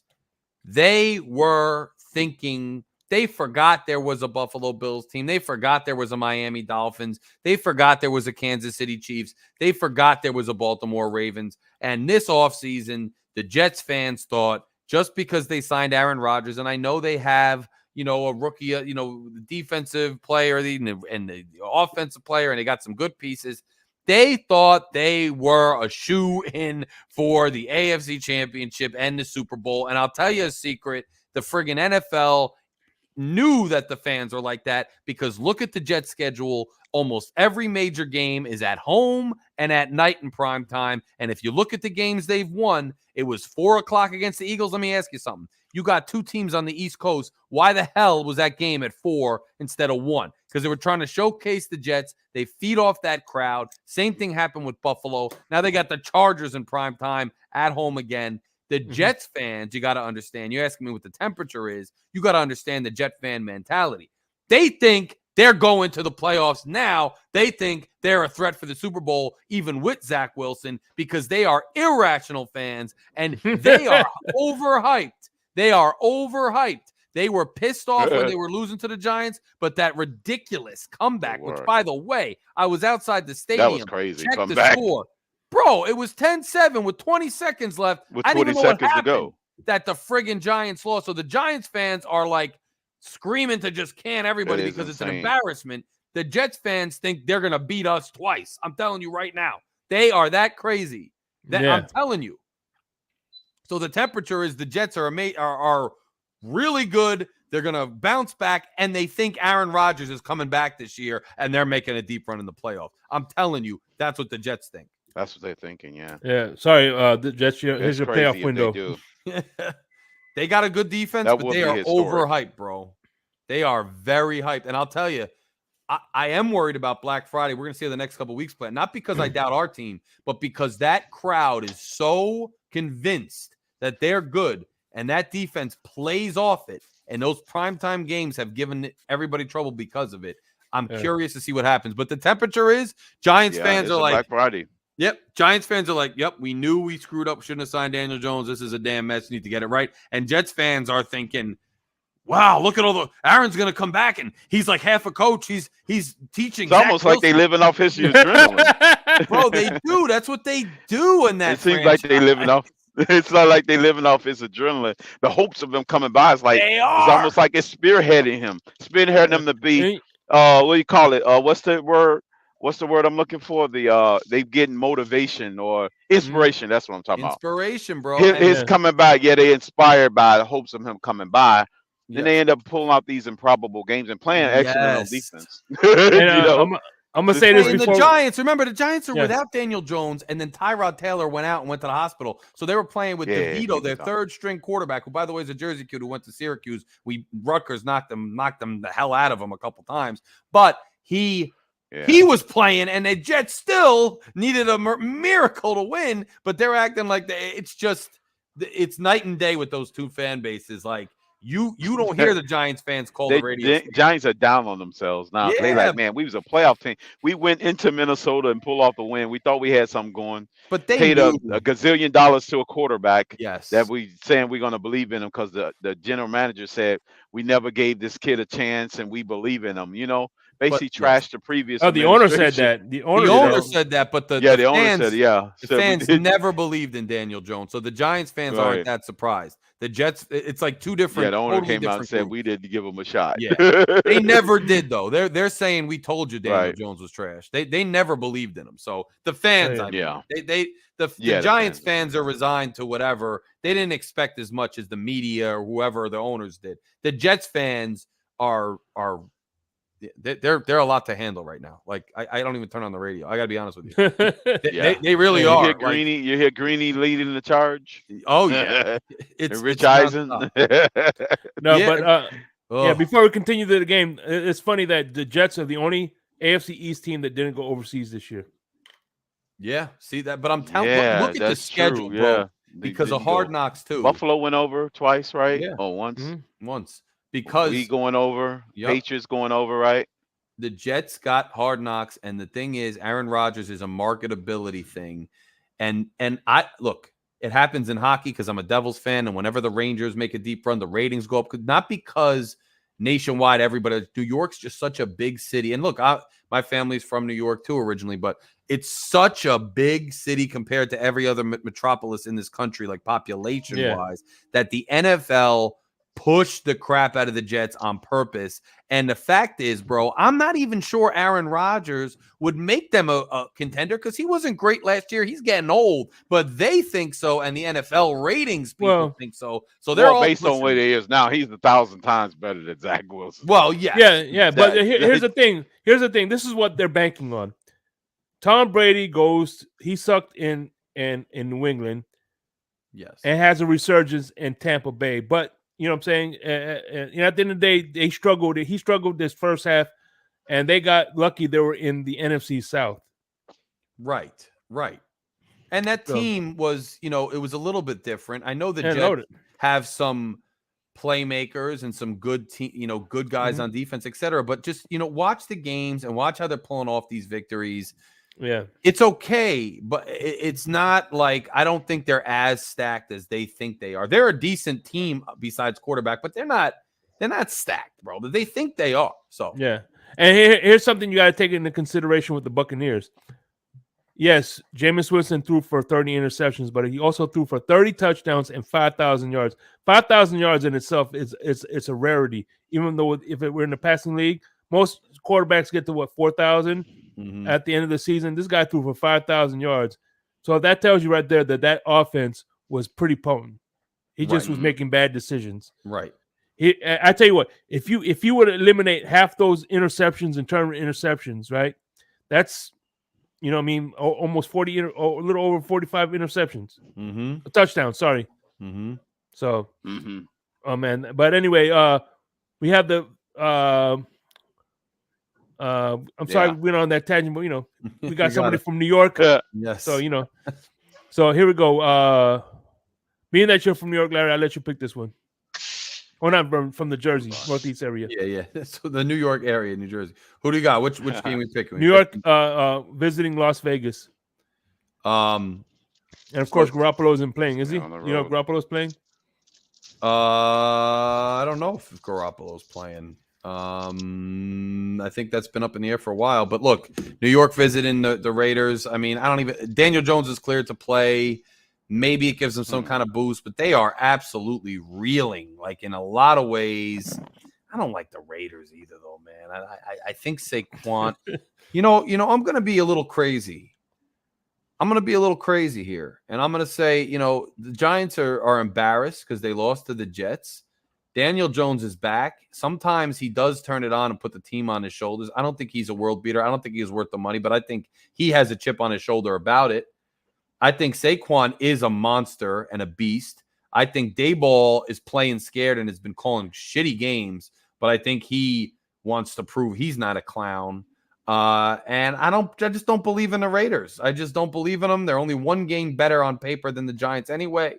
They were thinking, they forgot there was a Buffalo Bills team. They forgot there was a Miami Dolphins. They forgot there was a Kansas City Chiefs. They forgot there was a Baltimore Ravens. And this offseason, the Jets fans thought just because they signed Aaron Rodgers, and I know they have, a rookie, the defensive player and the offensive player, and they got some good pieces. They thought they were a shoe-in for the AFC Championship and the Super Bowl. And I'll tell you a secret, the friggin' NFL knew that the fans are like that because look at the Jets schedule. Almost every major game is at home and at night in prime time. And if you look at the games they've won, it was 4:00 against the Eagles. Let me ask you something. You got two teams on the East Coast. Why the hell was that game at 4 instead of 1? Because they were trying to showcase the Jets. They feed off that crowd. Same thing happened with Buffalo. Now they got the Chargers in prime time at home again. The Jets fans, you got to understand. You're asking me what the temperature is. You got to understand the Jet fan mentality. They think they're going to the playoffs now. They think they're a threat for the Super Bowl, even with Zach Wilson, because they are irrational fans and they are overhyped. They are overhyped. They were pissed off when they were losing to the Giants, but that ridiculous comeback, which, by the way, I was outside the stadium. That was crazy. Check the Comeback. score. Bro, it was 10-7 with 20 seconds left. With I 20 didn't even know what seconds to happened go. that the friggin' Giants lost. So the Giants fans are like screaming to just can everybody It is because it's an insane. embarrassment. The Jets fans think they're going to beat us twice. I'm telling you right now. They are that crazy. I'm telling you. So the temperature is the Jets are really good. They're going to bounce back, and they think Aaron Rodgers is coming back this year, and they're making a deep run in the playoffs. I'm telling you, that's what the Jets think. That's what they're thinking, yeah. Yeah. Sorry, the Jets. Here's your playoff window. They got a good defense, That but would they be are historic. overhyped, bro. They are very hyped. And I'll tell you, I am worried about Black Friday. We're going to see how the next couple of weeks play. Not because I doubt our team, but because that crowd is so convinced that they're good and that defense plays off it. And those primetime games have given everybody trouble because of it. I'm curious to see what happens. But the temperature is Giants fans it's are a like, Black Friday. Yep. Giants fans are like, yep, we knew we screwed up. Shouldn't have signed Daniel Jones. This is a damn mess. You need to get it right. And Jets fans are thinking, wow, look at all the Aaron's going to come back and he's like half a coach. He's teaching. It's almost like they living off his adrenaline. Bro, they do. That's what they do in that. It seems like they living off. It's not like they living off his adrenaline. The hopes of him coming by is like it's almost like it's spearheading him to be what do you call it? What's the word? What's the word I'm looking for? They getting motivation or inspiration. That's what I'm talking Inspiration, bro. His coming by. Yeah, they inspired by the hopes of him coming by. Then they end up pulling out these improbable games and playing excellent on defense. I'm gonna say this before. The Giants, remember, the Giants are without Daniel Jones, and then Tyrod Taylor went out and went to the hospital. So they were playing with DeVito, their third string quarterback, who, by the way, is a Jersey kid who went to Syracuse. Rutgers knocked them the hell out of him a couple times. But he was playing, and the Jets still needed a miracle to win, but they're acting like it's night and day with those two fan bases. Like, you don't hear the Giants fans call the radio. Giants are down on themselves now. They like, man, we was a playoff team. We went into Minnesota and pulled off the win. We thought we had something going. But they paid a gazillion dollars to a quarterback. Yes, that we saying we're gonna believe in him because the general manager said we never gave this kid a chance and we believe in him. Basically trashed the previous. Oh, the owner said that. The owner said that, but the owner said, the fans never believed in Daniel Jones. So the Giants fans aren't that surprised. The Jets, it's like two different. Yeah, the owner came out and said we didn't give him a shot. Yeah, they never did though. They're saying we told you Daniel Jones was trash. They never believed in him. So the fans, the Giants fans are resigned to whatever. They didn't expect as much as the media or whoever the owners did. The Jets fans are. They're a lot to handle right now. Like I don't even turn on the radio. I gotta be honest with you. They really are. You hear Greeny leading the charge. Oh yeah, it's Rich Eisen. Before we continue the game, it's funny that the Jets are the only AFC East team that didn't go overseas this year. Yeah, see that, but I'm telling you, look at the schedule, bro. Because of Hard Knocks too. Buffalo went over twice, right? Yeah. Oh, once. Once. Because we going over, Patriots going over, right? The Jets got Hard Knocks, and the thing is, Aaron Rodgers is a marketability thing, and I look, it happens in hockey because I'm a Devils fan, and whenever the Rangers make a deep run, the ratings go up. Not because nationwide, everybody. New York's just such a big city, and look, my family's from New York too originally, but it's such a big city compared to every other metropolis in this country, like population-wise, that the NFL push the crap out of the Jets on purpose. And the fact is, bro, I'm not even sure Aaron Rodgers would make them a contender because he wasn't great last year. He's getting old, but they think so. And the NFL ratings people think so. So they're all based on what he is now. He's 1,000 times better than Zach Wilson. Well, yeah. Yeah. But here's the thing. This is what they're banking on. Tom Brady goes, he sucked in New England. Yes. And has a resurgence in Tampa Bay. But you know what I'm saying? At the end of the day, they struggled. He struggled this first half, and they got lucky they were in the NFC South. Right. And that team was, it was a little bit different. I know the Jets have some playmakers and some good good guys on defense, etc. But just, watch the games and watch how they're pulling off these victories. Yeah, it's okay, but it's not like I don't think they're as stacked as they think they are. They're a decent team besides quarterback, but they're not stacked, bro. They think they are. So yeah, and here's something you got to take into consideration with the Buccaneers. Yes, Jameis Winston threw for 30 interceptions, but he also threw for 30 touchdowns and 5,000 yards. 5,000 yards in itself is a rarity. Even though if it were in the passing league, most quarterbacks get to 4,000. At the end of the season, this guy threw for 5,000 yards. So that tells you right there that offense was pretty potent. He just was making bad decisions. Right. I tell you what, if you would eliminate half those interceptions in terms of interceptions, right? That's, almost 40, a little over 45 interceptions. A touchdown, sorry. So, oh man. But anyway, we have the I'm sorry we went on that tangent, but we got somebody from New York. Yes. So so here we go. Being that you're from New York, Larry, I'll let you pick this one. Or not from the Jersey, Northeast area. Yeah. So the New York area, New Jersey. Who do you got? Which game we picking? New York visiting Las Vegas. Um, And of course, Garoppolo isn't playing, is he? On the You know, road. Garoppolo's playing. I don't know if Garoppolo's playing. I think that's been up in the air for a while. But look, New York visiting the Raiders. I mean, I don't even. Daniel Jones is cleared to play. Maybe it gives them some kind of boost, but they are absolutely reeling. Like in a lot of ways, I don't like the Raiders either, though, man. I think Saquon. you know, I'm going to be a little crazy. I'm going to be a little crazy here, and I'm going to say, the Giants are embarrassed because they lost to the Jets. Daniel Jones is back. Sometimes he does turn it on and put the team on his shoulders. I don't think he's a world beater. I don't think he's worth the money, but I think he has a chip on his shoulder about it. I think Saquon is a monster and a beast. I think Dayball is playing scared and has been calling shitty games, but I think he wants to prove he's not a clown. And I just don't believe in the Raiders. I just don't believe in them. They're only one game better on paper than the Giants anyway.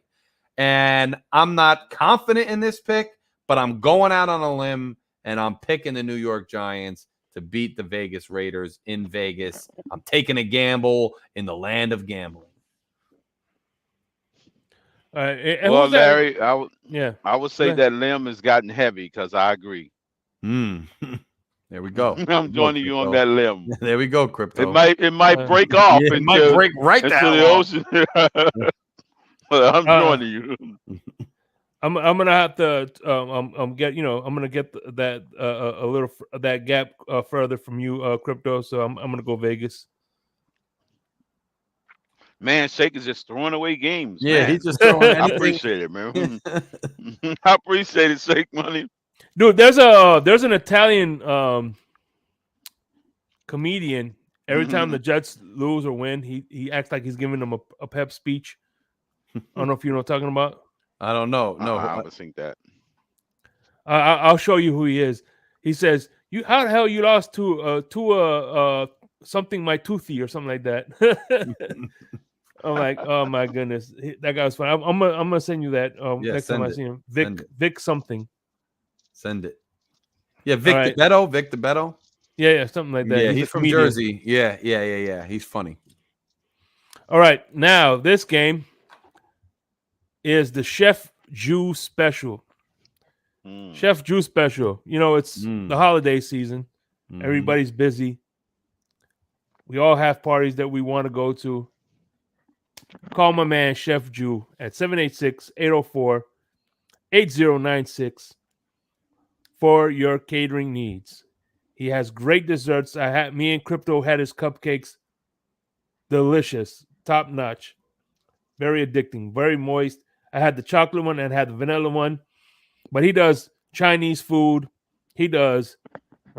And I'm not confident in this pick, but I'm going out on a limb and I'm picking the New York Giants to beat the Vegas Raiders in Vegas. I'm taking a gamble in the land of gambling. Well, Larry, I would say Yeah. that limb has gotten heavy because I agree. There we go. I'm joining you on that limb. There we go, Crypto. It might break off. It might break right into down the ocean. But I'm joining you. I'm gonna have to get I'm gonna get that a little that gap further from you, Crypto. So I'm gonna go Vegas. Man, Shake is just throwing away games. Yeah, man. he's just throwing anything. I appreciate it, man. I appreciate it, Shake money. Dude, there's an Italian comedian. Every time the Jets lose or win, he acts like he's giving them a pep speech. I don't know if you know what I'm talking about. I don't know. No, I would think that. I'll show you who he is. He says, "You how the hell you lost to something my toothy or something like that." I'm like, oh my goodness, that guy was fun. I'm gonna send you that next time I see him. Vic something. Send it. Yeah, Vic right. DeBetto. Yeah, something like that. Yeah, he's from Jersey. Yeah. He's funny. All right, now this game is the Chef Jew Special. Chef Jew Special. It's the holiday season. Everybody's busy. We all have parties that we want to go to. Call my man Chef Jew at 786-804-8096 for your catering needs. He has great desserts. Me and Crypto had his cupcakes. Delicious, top notch, very addicting, very moist. I had the chocolate one and had the vanilla one. But he does Chinese food. He does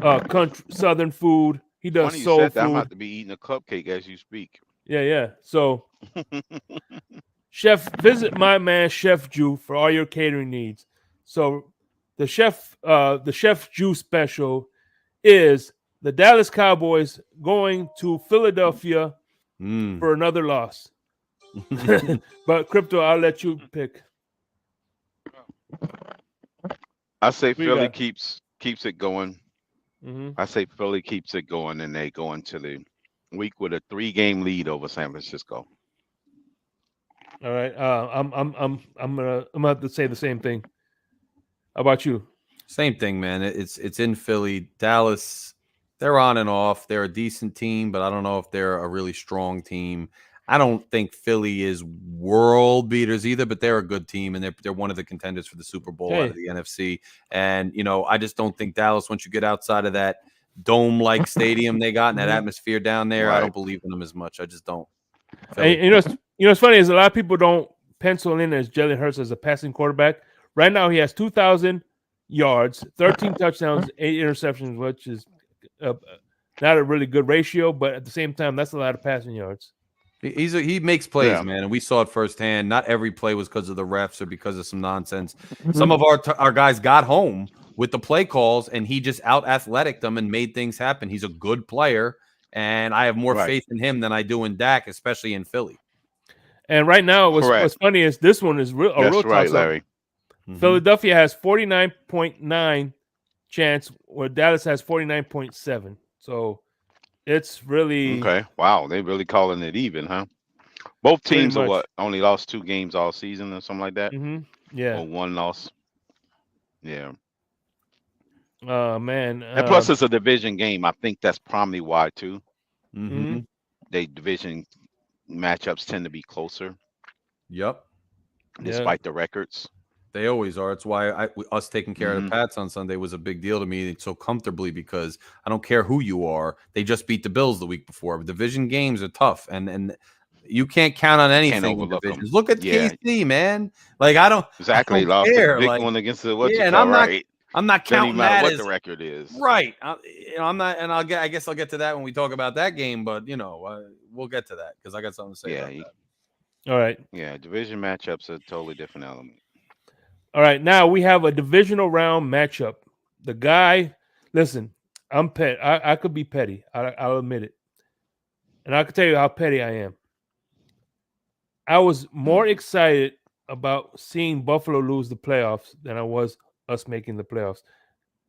country southern food. He does Funny soul you said food. that. I'm about to be eating a cupcake as you speak. Yeah. So, visit my man Chef Jew for all your catering needs. So, the Chef Jew Special is the Dallas Cowboys going to Philadelphia for another loss. But Crypto, I'll let you pick. I say Philly keeps it going. Mm-hmm. I say Philly keeps it going, and they go into the week with a 3-game lead over San Francisco. All right, I'm gonna have to say the same thing. How about you? Same thing, man. It's in Philly. Dallas, they're on and off. They're a decent team, but I don't know if they're a really strong team. I don't think Philly is world beaters either, but they're a good team, and they're one of the contenders for the Super Bowl out of the NFC. And, I just don't think Dallas, once you get outside of that dome-like stadium they got and that atmosphere down there, right. I don't believe in them as much. I just don't. And, what's funny is a lot of people don't pencil in as Jalen Hurts as a passing quarterback. Right now, he has 2,000 yards, 13 touchdowns, 8 interceptions, which is not a really good ratio, but at the same time, that's a lot of passing yards. He makes plays, man, and we saw it firsthand. Not every play was because of the refs or because of some nonsense. Some of our guys got home with the play calls, and he just out-athletic them and made things happen. He's a good player, and I have more faith in him than I do in Dak, especially in Philly. And right now, what's funny is this one is a real toss-up. Larry. Philadelphia has 49.9 chance, where Dallas has 49.7. So it's really okay. Wow, they really calling it even, huh? Both Pretty teams are much. what only lost 2 games all season or something like that, Yeah. or 1 loss. Yeah, Man. and plus it's a division game. I think that's probably why too. Mm-hmm. They division matchups tend to be closer Yep. despite the records. They always are. It's why us taking care of the Mhm. Pats on Sunday was a big deal to me so comfortably because I don't care who you are. They just beat the Bills the week before. Division games are tough, and you can't count on You can't anything in overlook them. divisions. Look at Yeah, KC, man. Like I exactly. don't Lost a care. big Like one against the what you yeah, and call right. I'm not Doesn't even counting matter that what as the record is. right. I'm not, and I guess I'll get to that when we talk about that game. But we'll get to that because I got something to say Yeah, about that. All right. yeah. Division matchups are a totally different element. All right. Now we have a divisional round matchup. The guy, listen, I'm pet. I could be petty. I'll admit it. And I can tell you how petty I am. I was more excited about seeing Buffalo lose the playoffs than I was us making the playoffs.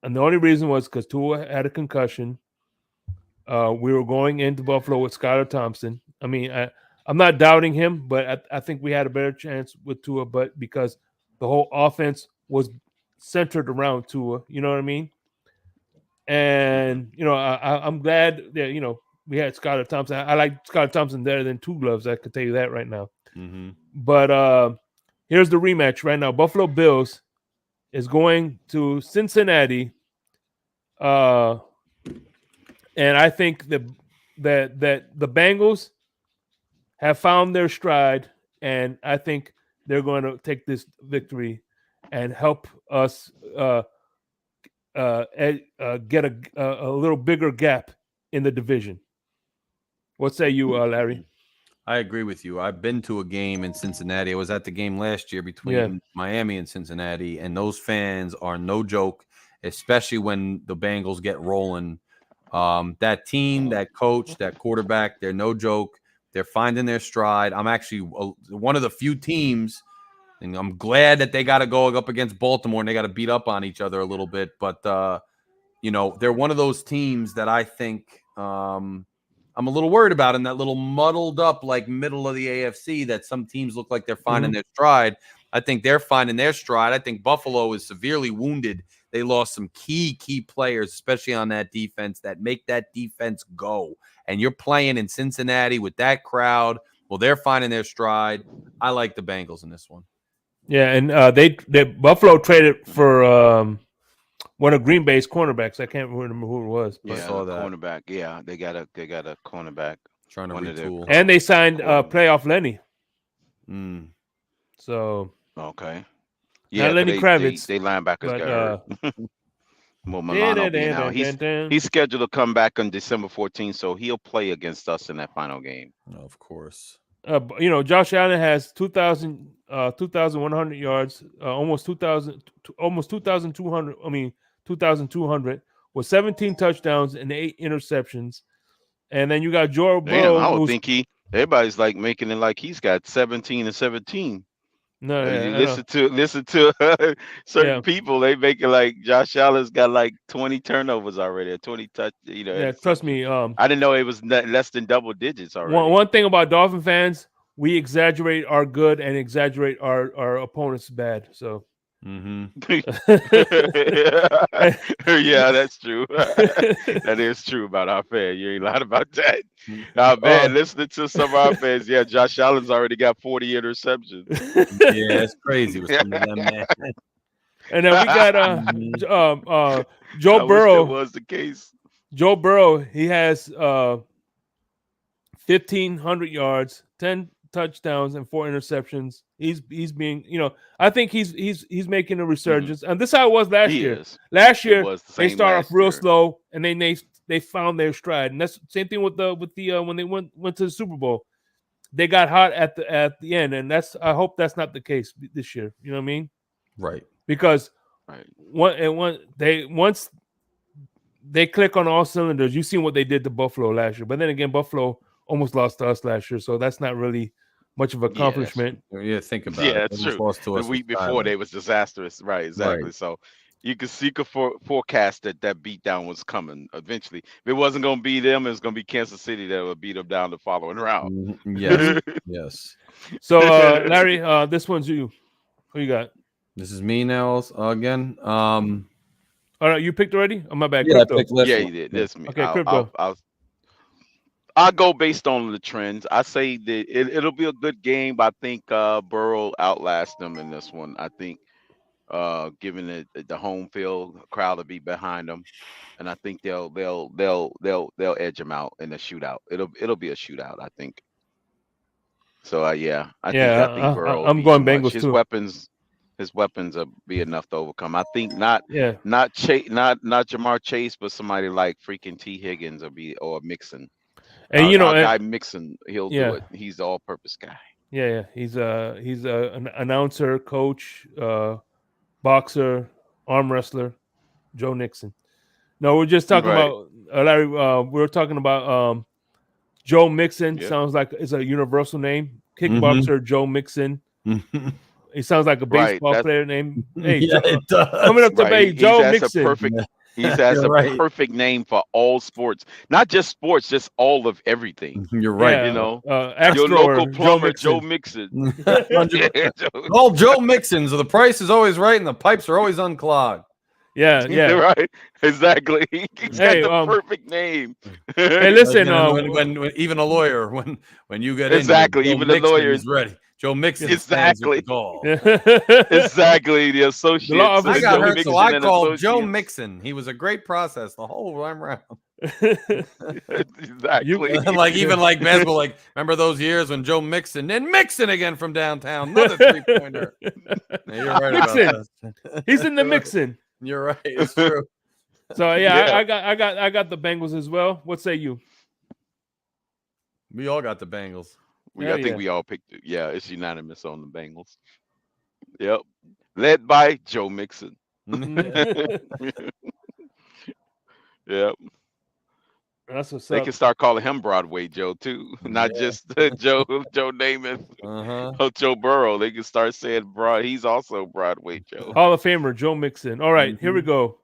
And the only reason was because Tua had a concussion. We were going into Buffalo with Skylar Thompson. I mean, I'm not doubting him, but I think we had a better chance with Tua, but because the whole offense was centered around Tua, you know what I mean? And, I'm glad that, we had Skylar Thompson. I like Skylar Thompson better than Two Gloves. I can tell you that right now. Mm-hmm. But here's the rematch right now. Buffalo Bills is going to Cincinnati. And I think that the Bengals have found their stride, and I think they're going to take this victory and help us get a little bigger gap in the division. What say you, Larry? I agree with you. I've been to a game in Cincinnati. I was at the game last year between Miami and Cincinnati, and those fans are no joke, especially when the Bengals get rolling. That team, that coach, that quarterback, they're no joke. They're finding their stride. I'm actually one of the few teams, and I'm glad that they got to go up against Baltimore and they got to beat up on each other a little bit. But, they're one of those teams that I think I'm a little worried about in that little muddled up like middle of the AFC that some teams look like they're finding their stride. I think they're finding their stride. I think Buffalo is severely wounded. They lost some key players, especially on that defense, that make that defense go. And you're playing in Cincinnati with that crowd. Well, they're finding their stride. I like the Bengals in this one. Yeah, and they Buffalo traded for one of Green Bay's cornerbacks. I can't remember who it was. Yeah, saw that. cornerback. Yeah, they got a cornerback. Trying to One of their retool. And they signed playoff Lenny. So okay. not Yeah, 'cause Lenny Kravitz. they linebackers but got hurt. Well, Milano being out. He's scheduled to come back on December 14th, so he'll play against us in that final game. Of course. Josh Allen has 2,100 yards, almost 2,200. I mean, 2,200 with 17 touchdowns and 8 interceptions. And then you got Joe Burrow. I would think everybody's like making it like he's got 17 and 17. No, you listen to certain people, they make it like Josh Allen's got like 20 turnovers already, 20 touch. Yeah, trust me. I didn't know it was less than double digits already. One thing about Dolphin fans, we exaggerate our good and exaggerate our opponent's bad. So. Yeah, that's true. That is true about our fans. You ain't lied about that. Man, listening to some of our fans, yeah, Josh Allen's already got 40 interceptions. Yeah, it's crazy with some of them, man. And then we got Joe Burrow. Wish that was the case. Joe Burrow, he has 1,500 yards, 10 touchdowns, and 4 interceptions. He's being, I think he's making a resurgence. And this is how it was last year. Last year they started off real slow, and then they found their stride. And that's the same thing with the when they went to the Super Bowl. They got hot at the end, and I hope that's not the case this year. You know what I mean? Right. Because once they click on all cylinders, you seen what they did to Buffalo last year. But then again, Buffalo almost lost to us last year, so that's not really much of an accomplishment. Yeah, think about it. Yeah, it's true. The week before they was disastrous, right? Exactly. Right. So You could see forecast that beatdown was coming eventually. If it wasn't going to be them, it was going to be Kansas City that would beat them down the following round. Yes, yes. So, Larry, this one's you. Who you got? This is me now again. All right, you picked already? Oh, my bad. Yeah, I Crypto. picked last Yeah, one. you did. That's me. Okay, Crypto. I'll go based on the trends. I say that it'll be a good game, but I think Burrow outlasts them in this one. I think given the home field crowd will be behind them, and I think they'll edge them out in the shootout. It'll be a shootout, I think. So I think Burrow will I'm be going too much. Bengals too. His weapons will be enough to overcome. I think not Yeah. not Jamar Chase, but somebody like freaking T Higgins or Mixon. And Our guy Mixon, he'll do it. He's the all-purpose guy. Yeah. He's an announcer, coach, boxer, arm wrestler, Joe Nixon. No, we're just talking Right. about Larry. We're talking about Joe Mixon. Yeah. Sounds like it's a universal name. Kickboxer Joe Mixon. He sounds like a Right, baseball player name. Hey, Yeah, Joe, it does. coming up to Right. bay, Joe Mixon. He has a right. perfect name for all sports, not just sports, just all of everything. You're right. Yeah, You know, Astro your local or plumber, Joe Joe Mixon. Mixon. 100%. Yeah, Joe- All Joe Mixons. The price is always right, and the pipes are always unclogged. Yeah. right, exactly. He's Hey, got the perfect name. Hey, listen. When even a lawyer, when you get Exactly, Joe even the Mixon lawyer is ready. Joe Mixon Exactly. stands with the call. Exactly, the associates. law office I is got Joe hurt, Mixon so I and called Joe Associates. Mixon. He was a great process the whole time around. Exactly. like even like basketball, like remember those years when Joe Mixon and Mixon again from downtown, another 3-pointer. You're right Mixon. about that. He's in the Mixon. You're right. It's true. So yeah, Yeah. I got the Bengals as well. What say you? We all got the Bengals. I think we all picked it. Yeah, it's unanimous on the Bengals. Yep. Led by Joe Mixon. Yep. That's what's They up. can start calling him Broadway Joe too, not just Joe Namath or Joe Burrow. They can start saying he's also Broadway Joe. Hall of Famer Joe Mixon. All right, here we go.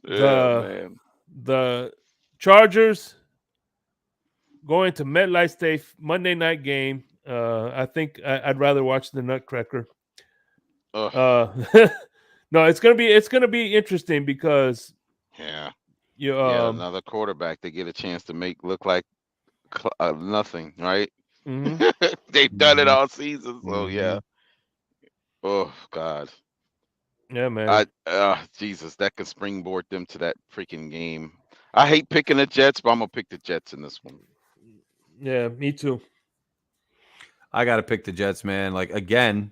Yeah, man. The Chargers going to MetLife Stadium Monday night game. I think I'd rather watch the Nutcracker. Ugh. No, it's gonna be interesting because Yeah. you Another quarterback they get a chance to make look like nothing, right? mhm. They've done it all season, so yeah. Oh God, Yeah, man. Jesus, that could springboard them to that freaking game. I hate picking the Jets, but I'm gonna pick the Jets in this one. Yeah, me too. I got to pick the Jets, man. Like again,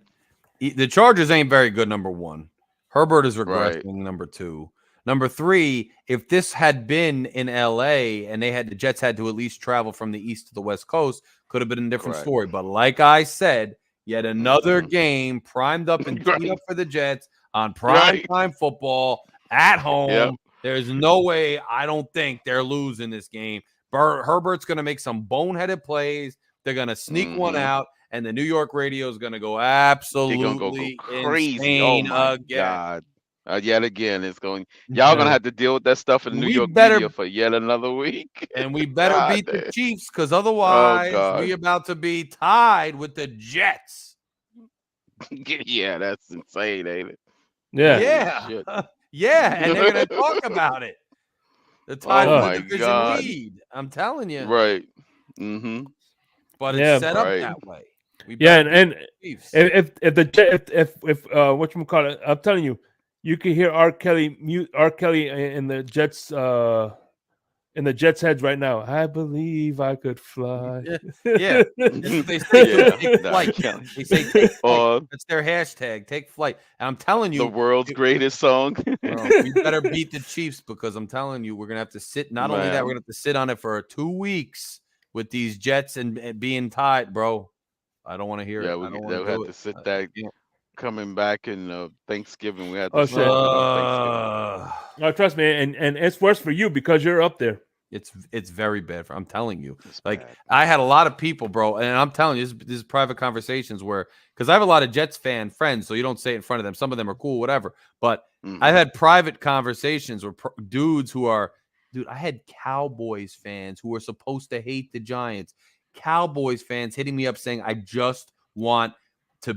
the Chargers ain't very good. Number one, Herbert is regressing. Right. Number two, number three. If this had been in LA and the Jets had to at least travel from the east to the west coast, could have been a different Correct. story. But like I said, yet another game primed up and teed up for the Jets on prime time football at home. Yep. There's no way. I don't think they're losing this game. Herbert's going to make some boneheaded plays. They're going to sneak one out, and the New York radio is going to go absolutely go crazy. insane Oh my again. God. Yet again, it's going. Y'all gonna have to deal with that stuff in the New York media for yet another week. And we better beat the Chiefs because otherwise we about to be tied with the Jets. Yeah, that's insane, ain't it? Yeah. Yeah, and they're gonna talk about it. The tied Oh for my the division God. lead. I'm telling you. Right. Mm-hmm. But it's set up that way. And if whatchamacallit, I'm telling you, you can hear R. Kelly in the Jets heads right now. I believe I could fly. Yeah. They say take flight. They say take flight. That's their hashtag. Take flight. And I'm telling you, the world's greatest song. We better beat the Chiefs because I'm telling you, we're gonna have to sit. Not only that, we're gonna have to sit on it for 2 weeks with these Jets and being tied, bro. I don't want to hear it. They'll have to sit that coming back in Thanksgiving. We had to Oh shit! on Thanksgiving. No, trust me, and it's worse for you because you're up there. It's very bad. I'm telling you. It's Like bad. I had a lot of people, bro, and I'm telling you, this is private conversations where because I have a lot of Jets fan friends, so you don't say it in front of them. Some of them are cool, whatever. But I've had private conversations with dudes who are, dude. I had Cowboys fans who were supposed to hate the Giants. Cowboys fans hitting me up saying, I just want the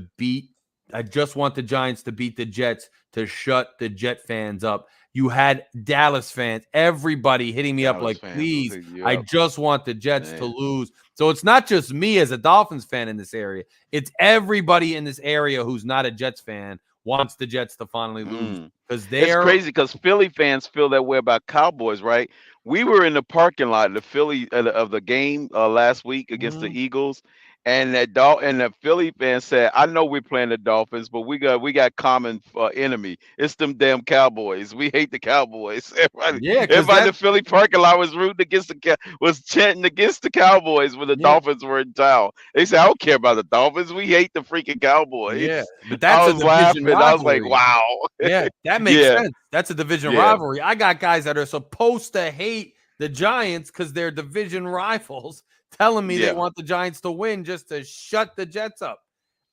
Giants to beat the Jets to shut the Jet fans up. You had Dallas fans, everybody hitting me up like, please, I just want the Jets to lose. So it's not just me as a Dolphins fan in this area. It's everybody in this area who's not a Jets fan wants the Jets to finally lose. Because it's crazy because Philly fans feel that way about Cowboys, right? We were in the parking lot of the Philly of the game last week against the Eagles, and the Philly fan said, "I know we're playing the Dolphins, but we got common enemy. It's them damn Cowboys. We hate the Cowboys." Everybody in the Philly parking lot was rooting against was chanting against the Cowboys when the Dolphins were in town. They said, "I don't care about the Dolphins. We hate the freaking Cowboys." Yeah, but that's a division rivalry. I was like, "Wow." Yeah, that makes sense. That's a division rivalry. I got guys that are supposed to hate the Giants because they're division rivals telling me they want the Giants to win just to shut the Jets up.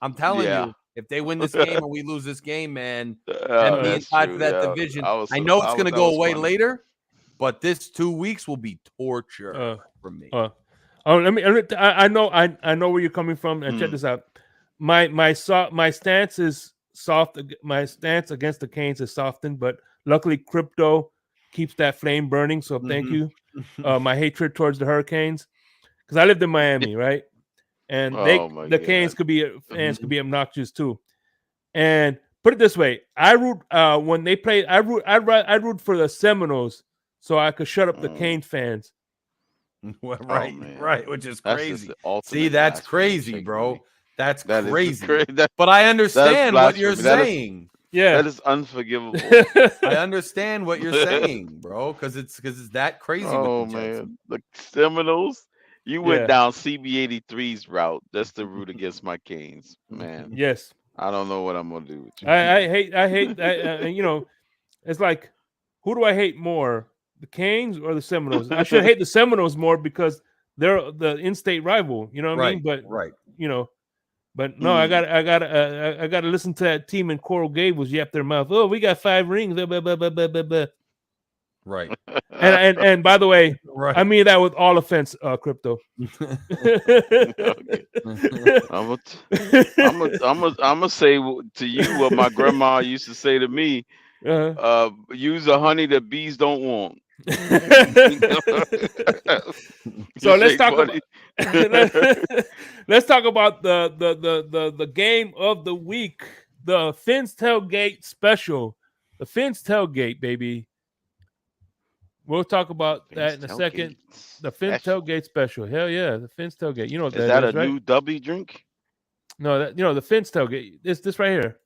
I'm telling you, if they win this game and we lose this game, man, and be inside for that division, I know it's going to go away later, but this 2 weeks will be torture for me. I know where you're coming from, and check this out. My stance is soft. My stance against the Canes is softened, but luckily crypto keeps that flame burning. So thank you. My hatred towards the Hurricanes, because I lived in Miami, right? And the Canes could be fans could be obnoxious too. And put it this way, I root when they play. I root for the Seminoles so I could shut up the Canes fans. Right, which is crazy. See, that's crazy, bro. That's crazy. But I understand what you're saying. That is unforgivable. I understand what you're saying, bro, because it's that crazy. With the Jets. Man, the Seminoles. You went down CB83's route just to root against my Canes, man. Yes. I don't know what I'm gonna do with you. I hate. You know, it's like, who do I hate more, the Canes or the Seminoles? I should hate the Seminoles more because they're the in-state rival. You know what I mean? But you know, but no, I got to listen to that team in Coral Gables yap their mouth. Oh, we got 5 rings. Blah, blah, blah, blah, blah, blah. Right. And by the way, I mean that with all offense, crypto. I'm gonna say to you what my grandma used to say to me. Use a honey that bees don't want. So let's talk about the game of the week, the Fins Tailgate special. The Fins Tailgate, baby. We'll talk about that in a second. The Fins Tailgate special. Hell yeah, the Fins Tailgate. You know what that is, that a right? new W drink? No, the Fins Tailgate. This right here.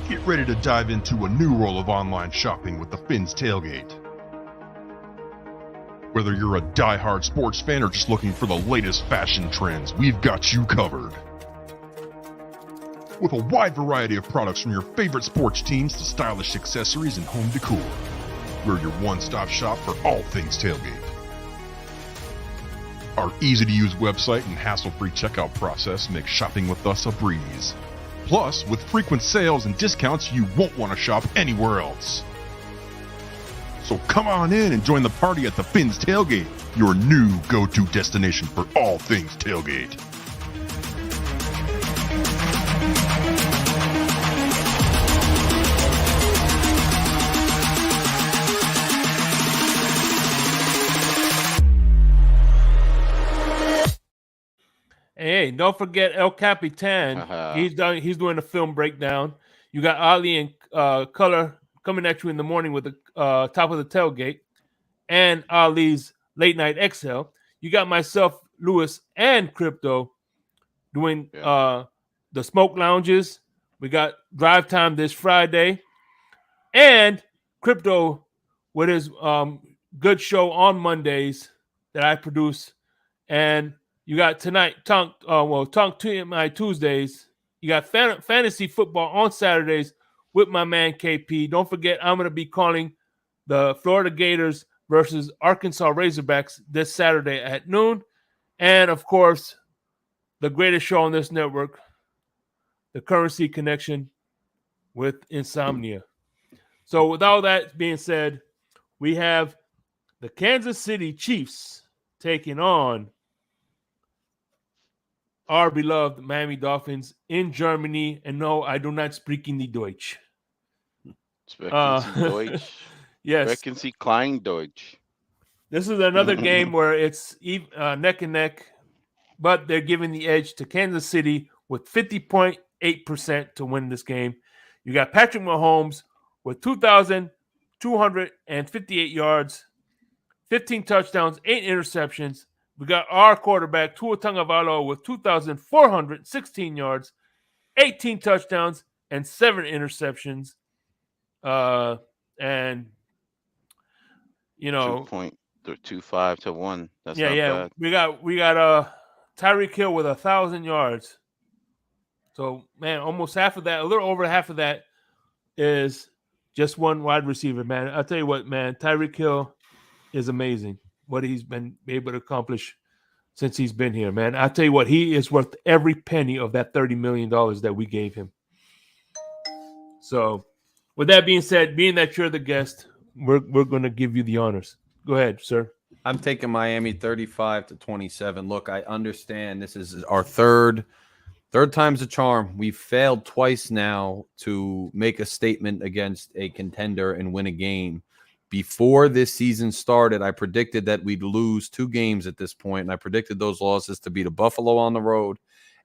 Get ready to dive into a new world of online shopping with the Fins Tailgate. Whether you're a die-hard sports fan or just looking for the latest fashion trends, we've got you covered. With a wide variety of products from your favorite sports teams to stylish accessories and home decor, we're your one-stop shop for all things tailgate. Our easy-to-use website and hassle-free checkout process make shopping with us a breeze. Plus, with frequent sales and discounts, you won't want to shop anywhere else. So come on in and join the party at the Fins Tailgate, your new go-to destination for all things tailgate. Hey, don't forget El Capitan. He's doing a film breakdown. You got Ali and Color coming at you in the morning with the top of the tailgate, and Ali's late night XL. You got myself, Lewis, and Crypto doing the smoke lounges. We got drive time this Friday, and Crypto with his good show on Mondays that I produce, and you got tonight, Tonk my Tuesdays. You got fantasy football on Saturdays with my man KP. Don't forget, I'm going to be calling the Florida Gators versus Arkansas Razorbacks this Saturday at noon. And, of course, the greatest show on this network, the Currency Connection with Insomnia. So with all that being said, we have the Kansas City Chiefs taking on our beloved Miami Dolphins in Germany. And no, I do not speak in the Deutsch. Sprechen Sie Deutsch. Yes. Sprechen Sie Klein Deutsch. This is another game where it's neck and neck, but they're giving the edge to Kansas City with 50.8% to win this game. You got Patrick Mahomes with 2,258 yards, 15 touchdowns, 8 interceptions. We got our quarterback, Tua Tagovailoa, with 2,416 yards, 18 touchdowns, and 7 interceptions. And, you know, 2.25 to 1. That's not bad. We got Tyreek Hill with 1,000 yards. So, man, almost half of that, a little over half of that is just one wide receiver, man. I'll tell you what, man, Tyreek Hill is amazing, what he's been able to accomplish since he's been here, man. I'll tell you what, he is worth every penny of that $30 million that we gave him. So, with that being said, being that you're the guest, we're going to give you the honors. Go ahead, sir. I'm taking Miami 35-27. Look, I understand this is our third time's a charm. We've failed twice now to make a statement against a contender and win a game. Before this season started, I predicted that we'd lose 2 games at this point, and I predicted those losses to be to Buffalo on the road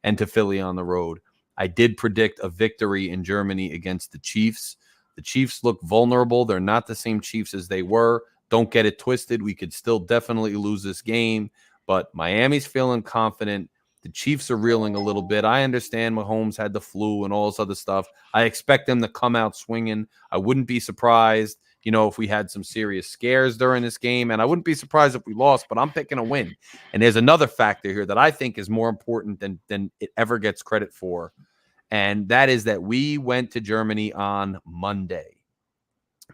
and to Philly on the road. I did predict a victory in Germany against the Chiefs. The Chiefs look vulnerable. They're not the same Chiefs as they were. Don't get it twisted. We could still definitely lose this game, but Miami's feeling confident. The Chiefs are reeling a little bit. I understand Mahomes had the flu and all this other stuff. I expect them to come out swinging. I wouldn't be surprised, if we had some serious scares during this game, and I wouldn't be surprised if we lost, but I'm picking a win. And there's another factor here that I think is more important than it ever gets credit for, and that is that we went to Germany on Monday.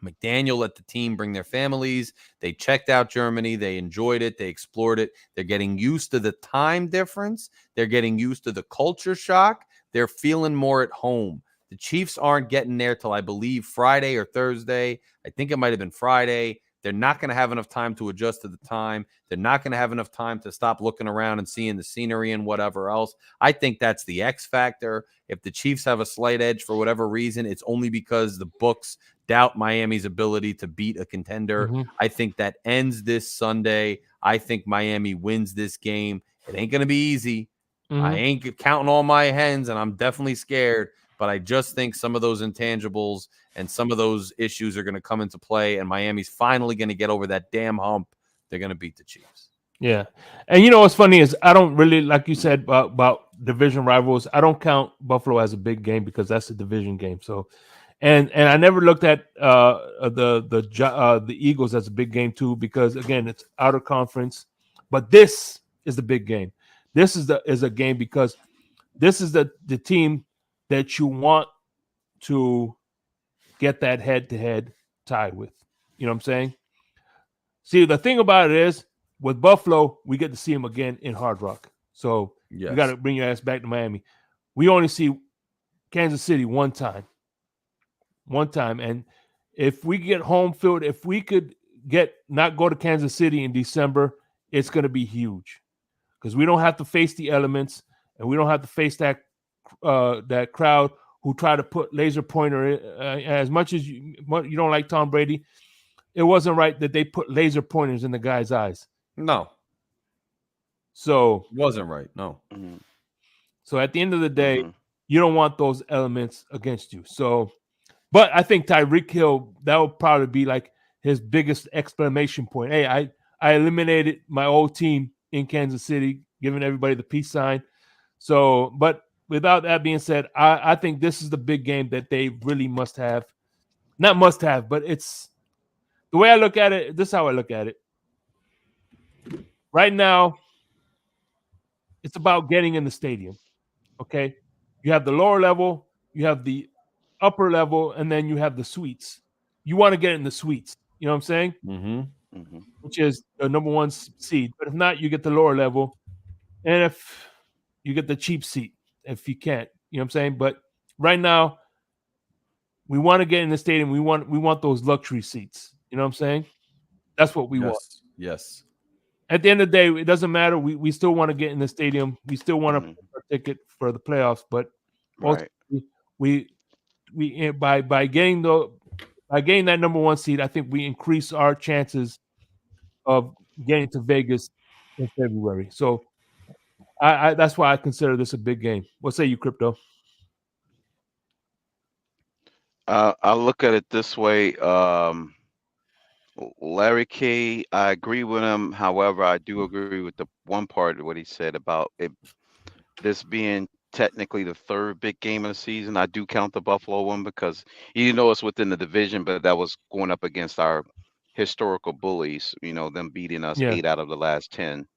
McDaniel let the team bring their families. They checked out Germany. They enjoyed it. They explored it. They're getting used to the time difference. They're getting used to the culture shock. They're feeling more at home. The Chiefs aren't getting there till I believe Friday or Thursday. I think it might have been Friday. They're not going to have enough time to adjust to the time. They're not going to have enough time to stop looking around and seeing the scenery and whatever else. I think that's the X factor. If the Chiefs have a slight edge for whatever reason, it's only because the books doubt Miami's ability to beat a contender. Mm-hmm. I think that ends this Sunday. I think Miami wins this game. It ain't going to be easy. Mm-hmm. I ain't counting all my hens, and I'm definitely scared. But I just think some of those intangibles and some of those issues are going to come into play, and Miami's finally going to get over that damn hump. They're going to beat the Chiefs. Yeah. And what's funny is I don't really, like you said about division rivals, I don't count Buffalo as a big game because that's a division game. So, and I never looked at the Eagles as a big game too because, again, it's out of conference. But this is the big game. This is a game because this is the team that you want to get that head-to-head tie with. You know what I'm saying? See, the thing about it is, with Buffalo, we get to see them again in Hard Rock. So You got to bring your ass back to Miami. We only see Kansas City one time. And if we get home field, if we could not go to Kansas City in December, it's going to be huge because we don't have to face the elements and we don't have to face that crowd who try to put laser pointer as much as you don't like Tom Brady. It wasn't right that they put laser pointers in the guy's eyes. No. So it wasn't right. No. Mm-hmm. So at the end of the day, you don't want those elements against you. So, but I think Tyreek Hill, that would probably be like his biggest exclamation point. Hey, I eliminated my old team in Kansas City, giving everybody the peace sign. So, but without that being said, I think this is the big game that they really must have. Not must have, but it's the way I look at it. This is how I look at it. Right now, it's about getting in the stadium. Okay. You have the lower level, you have the upper level, and then you have the suites. You want to get in the suites. You know what I'm saying? Mm-hmm. Hmm. which is the number one seed. But if not, you get the lower level, and if you get the cheap seat, if you can't, you know what I'm saying. But right now, we want to get in the stadium. We want those luxury seats. You know what I'm saying? That's what we want. Yes. Yes. At the end of the day, it doesn't matter. We still want to get in the stadium. We still want to Hmm. pay our ticket for the playoffs. But Right. ultimately, we by getting that number one seed, I think we increase our chances of getting to Vegas in February. So I that's why I consider this a big game. What say you, Crypto? I look at it this way. Larry K, I agree with him. However, I do agree with the one part of what he said about it, this being technically the third big game of the season. I do count the Buffalo one because you know it's within the division, but that was going up against our historical bullies. You know them beating us Yeah, 8 out of the last 10.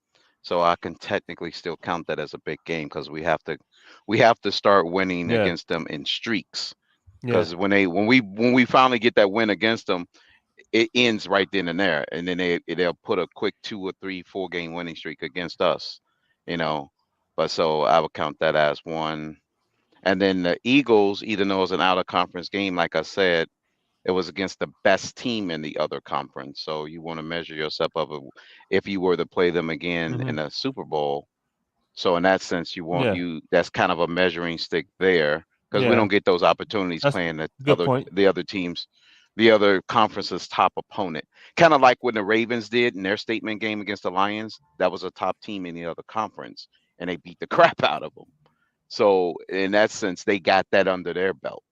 So I can technically still count that as a big game because we have to start winning yeah, against them in streaks. yeah. Because when we finally get that win against them, it ends right then and there, and then they'll put a quick 2 or 3 4 game winning streak against us, you know. But so I would count that as one. And then the Eagles, even though it was an out of conference game, like I said, it was against the best team in the other conference. So you want to measure yourself up if you were to play them again Hmm. in a Super Bowl. So in that sense, you want Yeah, you that's kind of a measuring stick there because we yeah. don't get those opportunities That's playing a good point. the other teams, the other conference's top opponent. Kind of like when the Ravens did in their statement game against the Lions. That was a top team in the other conference, and they beat the crap out of them. So in that sense, they got that under their belt.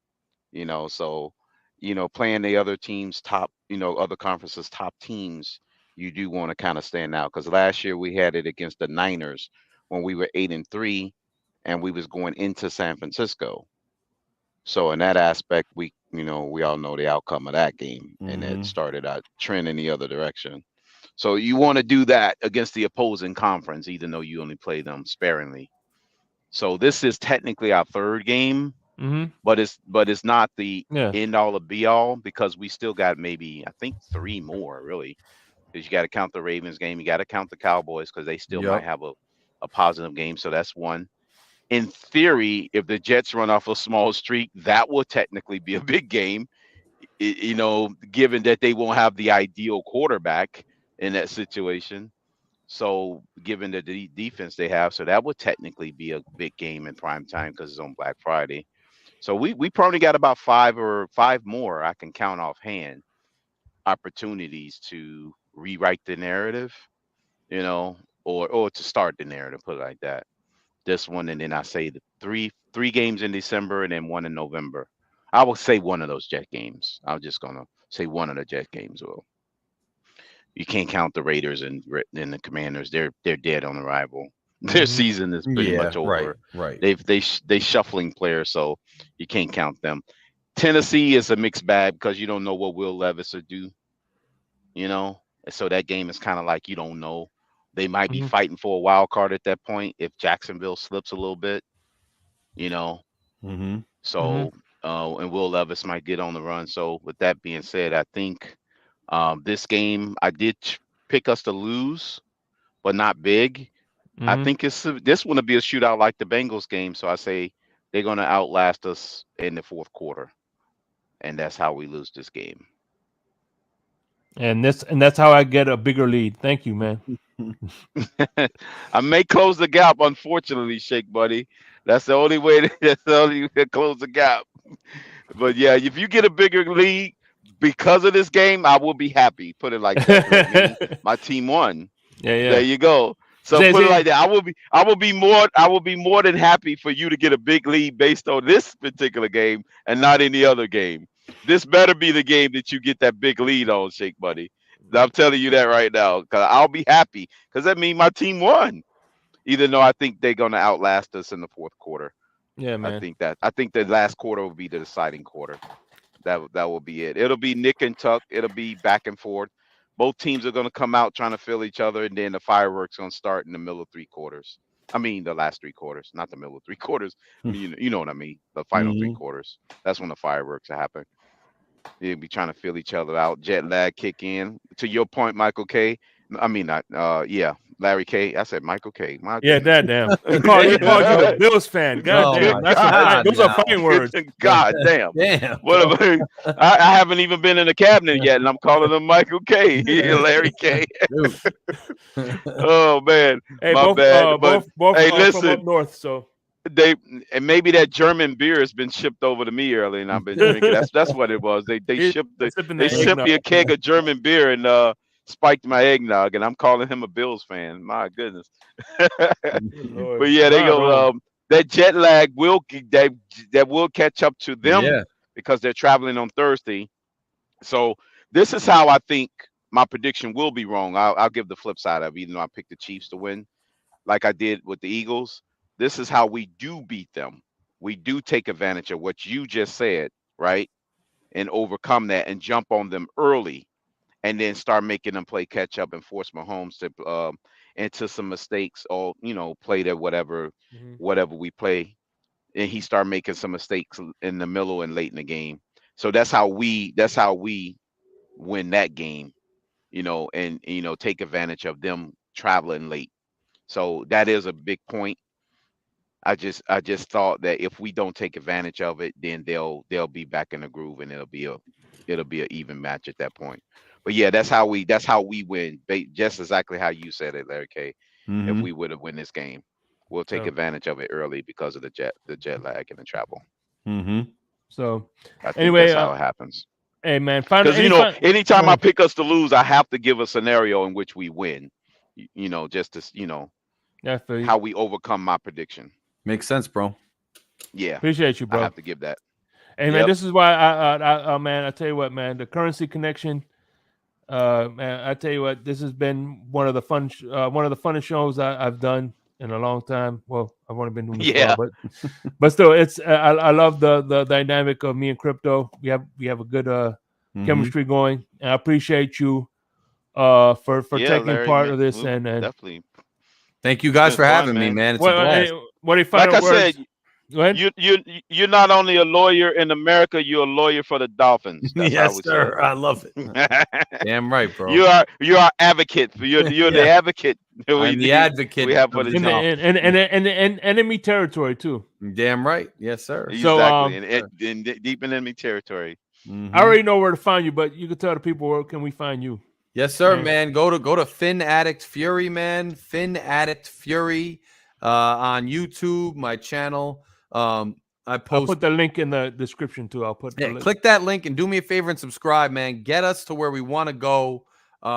So playing the other teams top, other conferences top teams, you do want to kind of stand out because last year we had it against the Niners when we were 8-3 and we was going into San Francisco. So in that aspect, we all know the outcome of that game, and it Mm-hmm. started a trend in the other direction. So you want to do that against the opposing conference, even though you only play them sparingly. So this is technically our third game, Hmm. but it's not the Yeah. end all of be all because we still got maybe I think 3 more really. Because you got to count the Ravens game, you got to count the Cowboys because they still might Yep. have a positive game. So that's one. In theory, if the Jets run off a small streak, that will technically be a big game. Given that they won't have the ideal quarterback in that situation. So, given the defense they have, so that would technically be a big game in prime time because it's on Black Friday. So we probably got about five more I can count offhand opportunities to rewrite the narrative, you know, or to start the narrative, put it like that. This one, and then I say the three games in December and then one in November. I will say one of those Jet games. I'm just gonna say one of the Jet games. Will you can't count the Raiders and the Commanders. They're dead on arrival. Their Hmm. season is pretty Yeah. much Right. over. Right. They shuffling players, so you can't count them. Tennessee is a mixed bag because you don't know what Will Levis will do, and so that game is kind of like you don't know. They might be Hmm. fighting for a wild card at that point if Jacksonville slips a little bit, you know. Mm-hmm. Hmm. So and Will Levis might get on the run. So with that being said, I think this game I did pick us to lose, but not big. I Hmm. think this one to be a shootout like the Bengals game. So I say they're going to outlast us in the fourth quarter, and that's how we lose this game. And that's how I get a bigger lead. Thank you, man. I may close the gap, unfortunately, Shake Buddy. That's the only way. That's the only way to close the gap. But yeah, if you get a bigger lead because of this game, I will be happy. Put it like that, because that means Yeah, my team won. There yeah. you go. So Say, put it say, like that. I will be more than happy for you to get a big lead based on this particular game and not any other game. This better be the game that you get that big lead on, Shake Buddy. I'm telling you that right now, because I'll be happy because that means my team won. Even though I think they're gonna outlast us in the fourth quarter. yeah, I man. think that I think the last quarter will be the deciding quarter. That will be it. It'll be nick and tuck. It'll be back and forth. Both teams are going to come out trying to feel each other, and then the fireworks going to start in the middle of 3 quarters. I mean, the last 3 quarters, not the middle of 3 quarters. I mean, you know what I mean. The final three Mm-hmm. quarters. That's when the fireworks happen. They'll be trying to feel each other out. Jet lag kick in. To your point, Michael K. I mean, not Larry K. I said Michael K. My Yeah, goodness. that damn. He called you a Bills fan. God Oh damn. my That's God, those are no. fighting words. God damn. Damn. What I haven't even been in the cabinet yet, and I'm calling him Michael K. Larry K. Dude. Oh man, Hey, my both bad. But both hey, from listen, up north. So and maybe that German beer has been shipped over to me early, and I've been drinking. That's what it was. They sipping they that shipped me a eggnog. keg of German beer and spiked my eggnog, and I'm calling him a Bills fan. My goodness. Lord. But yeah, they Right go. on. That jet lag that will catch up to them Yeah. because they're traveling on Thursday. So this is how I think my prediction will be wrong. I'll give the flip side of it, even though I picked the Chiefs to win, like I did with the Eagles. This is how we do beat them. We do take advantage of what you just said, right, and overcome that and jump on them early, and then start making them play catch up and force Mahomes to into some mistakes, or play that Mhm. whatever we play, and he start making some mistakes in the middle and late in the game. So that's how we win that game, and take advantage of them traveling late. So that is a big point. I just thought that if we don't take advantage of it, then they'll be back in the groove, and it'll be an even match at that point. But yeah, that's how we win. Just exactly how you said it, Larry K. If Mhm. we would have win this game, we'll take So advantage of it early because of the jet lag and the travel. Mhm. so I think anyway, that's how it happens. hey man, find Because any fun. anytime I pick us to lose, I have to give a scenario in which we win. Just to Yeah, I feel you. how we overcome my prediction. Makes sense, bro. Yeah, Appreciate you, I bro. have to give that. Hey man, Yep. this is why man, I tell you what, man, the currency connection. Man, I tell you what, this has been one of the funnest shows I've done in a long time. Well, I've only been doing this Yeah. while, but still, it's I love the dynamic of me and Crypto. We have a good Mhm. chemistry going, and I appreciate you for Yeah, taking Larry, part man. of this. We'll And definitely. Thank you It's guys been for fun, having me, man. man. It's a blast. what are your Like final I words? said, Go ahead. you're not only a lawyer in America, you're a lawyer for the Dolphins. That's how I Yes, would say sir. I love it. it. Damn right, bro. You are advocate. You're the Yeah. advocate that I'm the we advocate have for of the the In the Chiefs. in enemy territory too. Damn right. Yes, sir. So Exactly, and deep in enemy territory. I already know where to find you, but you can tell the people where can we find you. Yes, sir, Man. man. Go to Fin Addict Fury, man. Fin Addict Fury on YouTube, my channel. I I'll post. put the link in the description too. I'll put the Yeah, link. click that link and do me a favor and subscribe, man. Get us to where we want to go.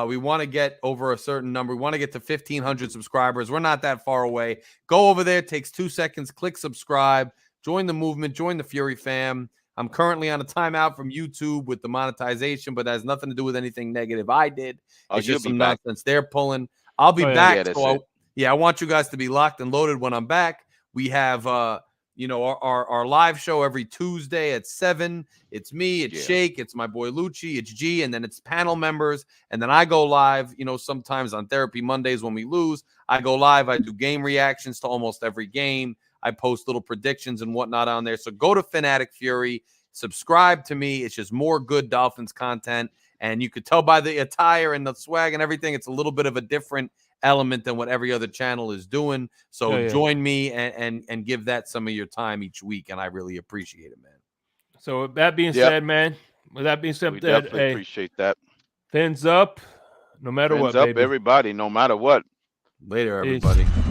We want to get over a certain number. We want to get to 1,500 subscribers. We're not that far away. Go over there. It takes 2 seconds. Click subscribe. Join the movement. Join the Fury fam. I'm currently on a timeout from YouTube with the monetization, but that has nothing to do with anything negative I did. Oh, It's you'll just be some back. nonsense they're pulling. I'll be Oh, yeah. back. Yeah, that's So it. I want you guys to be locked and loaded when I'm back. We have our live show every Tuesday at 7. It's me, it's Yeah. Shake, it's my boy Lucci, it's G, and then it's panel members. And then I go live, sometimes on Therapy Mondays when we lose. I go live, I do game reactions to almost every game. I post little predictions and whatnot on there. So go to Fanatic Fury, subscribe to me. It's just more good Dolphins content. And you could tell by the attire and the swag and everything, it's a little bit of a different element than what every other channel is doing. So Yeah. join me and give that some of your time each week, and I really appreciate it, man. So with that being Yep. said, man, with that being said, We definitely appreciate that. fins up, no matter Fins what, up, baby. everybody, no matter what. Later, Peace. everybody.